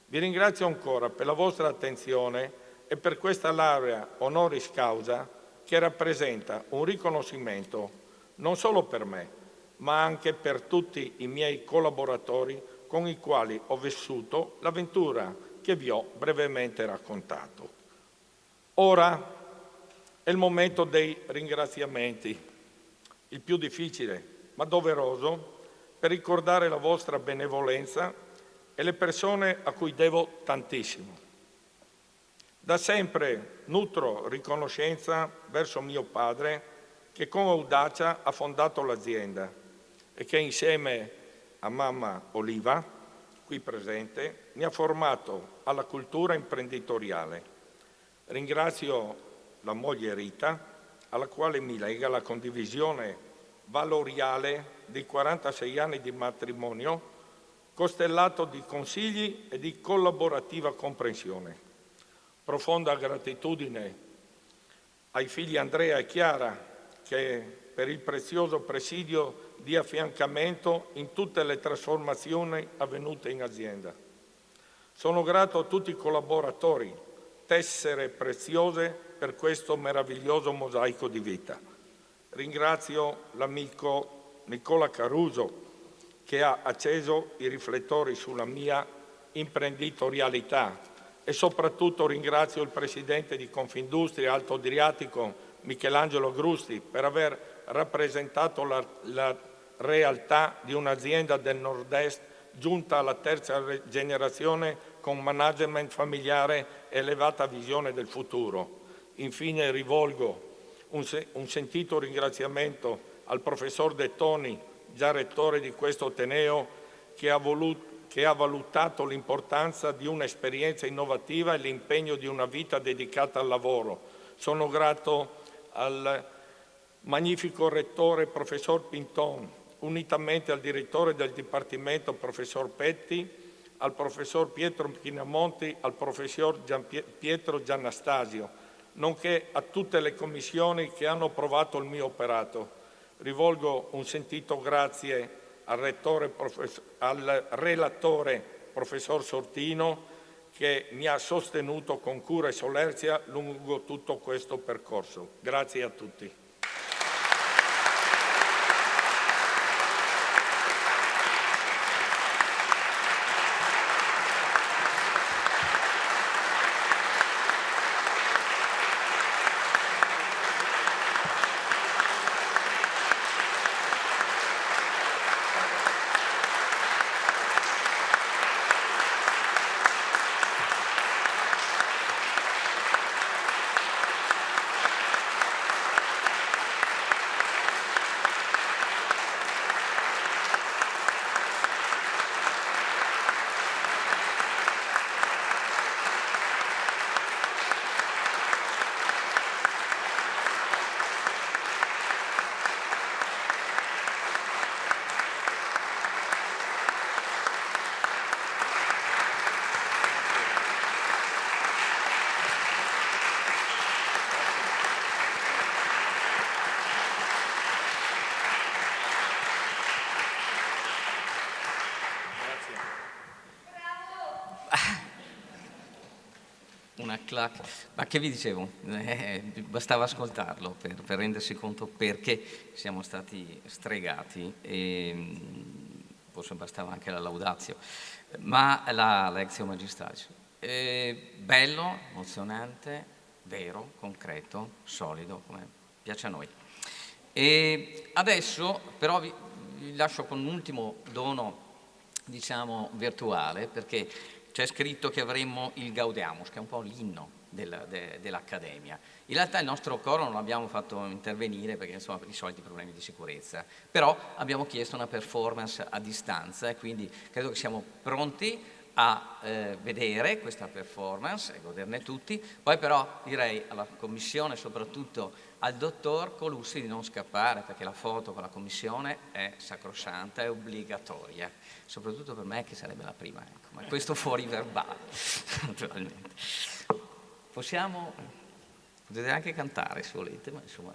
Vi ringrazio ancora per la vostra attenzione e per questa laurea honoris causa che rappresenta un riconoscimento non solo per me, ma anche per tutti i miei collaboratori con i quali ho vissuto l'avventura che vi ho brevemente raccontato. Ora è il momento dei ringraziamenti, il più difficile ma doveroso per ricordare la vostra benevolenza e le persone a cui devo tantissimo. Da sempre nutro riconoscenza verso mio padre che con audacia ha fondato l'azienda e che insieme a mamma Oliva, qui presente, mi ha formato alla cultura imprenditoriale. Ringrazio la moglie Rita, alla quale mi lega la condivisione valoriale di 46 anni di matrimonio, costellato di consigli e di collaborativa comprensione. Profonda gratitudine ai figli Andrea e Chiara, che per il prezioso presidio di affiancamento in tutte le trasformazioni avvenute in azienda. Sono grato a tutti i collaboratori, tessere preziose per questo meraviglioso mosaico di vita. Ringrazio l'amico Nicola Caruso che ha acceso i riflettori sulla mia imprenditorialità e soprattutto ringrazio il presidente di Confindustria Alto Adriatico Michelangelo Grusti per aver rappresentato la realtà di un'azienda del nord-est giunta alla terza generazione con management familiare e elevata visione del futuro. Infine rivolgo un sentito ringraziamento al professor De Toni, già rettore di questo Ateneo, che ha valutato l'importanza di un'esperienza innovativa e l'impegno di una vita dedicata al lavoro. Sono grato al magnifico rettore professor Pinton, unitamente al direttore del Dipartimento professor Petti, al professor Pietro Pinamonti, al professor Pietro Giannastasio, nonché a tutte le commissioni che hanno approvato il mio operato. Rivolgo un sentito grazie al relatore professor Sortino, che mi ha sostenuto con cura e solerzia lungo tutto questo percorso. Grazie a tutti. una clac. Ma che vi dicevo? Bastava ascoltarlo per rendersi conto perché siamo stati stregati e forse bastava anche la laudatio, ma la lectio magistralis. Bello, emozionante, vero, concreto, solido, come piace a noi. E adesso però vi lascio con un ultimo dono, diciamo, virtuale, perché c'è scritto che avremmo il Gaudeamus, che è un po' l'inno dell'Accademia. In realtà il nostro coro non l'abbiamo fatto intervenire perché insomma per i soliti problemi di sicurezza, però abbiamo chiesto una performance a distanza e quindi credo che siamo pronti a vedere questa performance e goderne tutti. Poi però direi alla Commissione, soprattutto al dottor Colussi, di non scappare, perché la foto con la Commissione è sacrosanta, è obbligatoria, soprattutto per me che sarebbe la prima, ecco. Ma questo fuori verbale, naturalmente. Potete anche cantare se volete, ma insomma...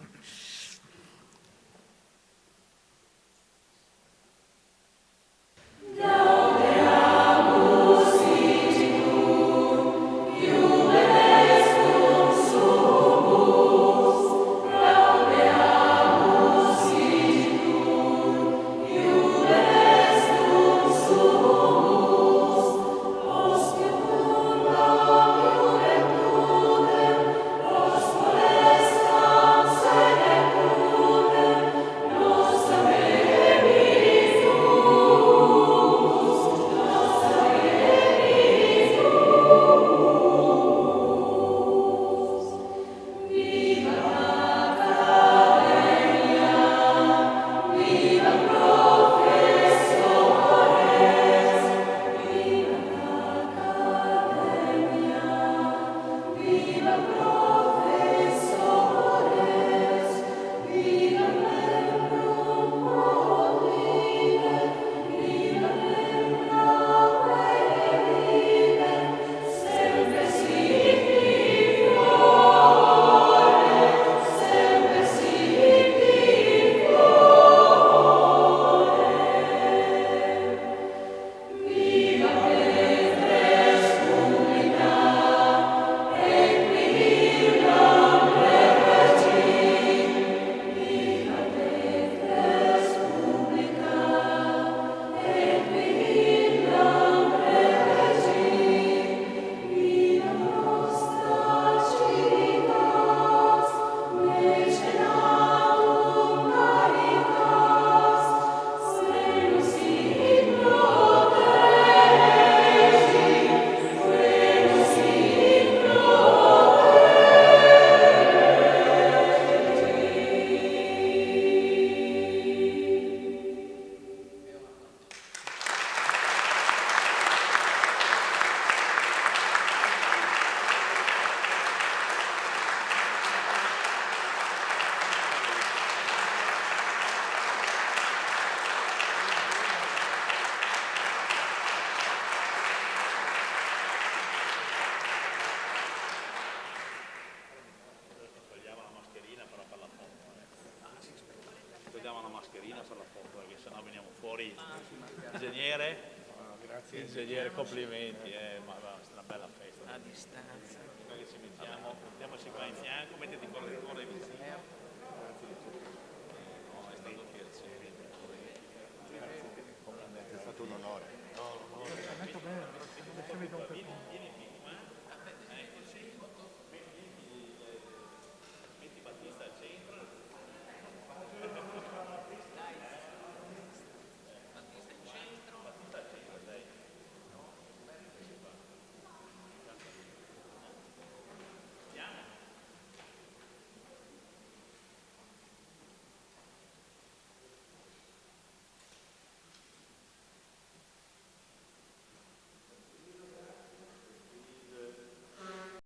Ingegnere, complimenti, ma è una bella festa. A distanza. Noi che ci mettiamoci qua in fianco, mettiti il correttore vicino. No, è stato un piacere. È stato un onore.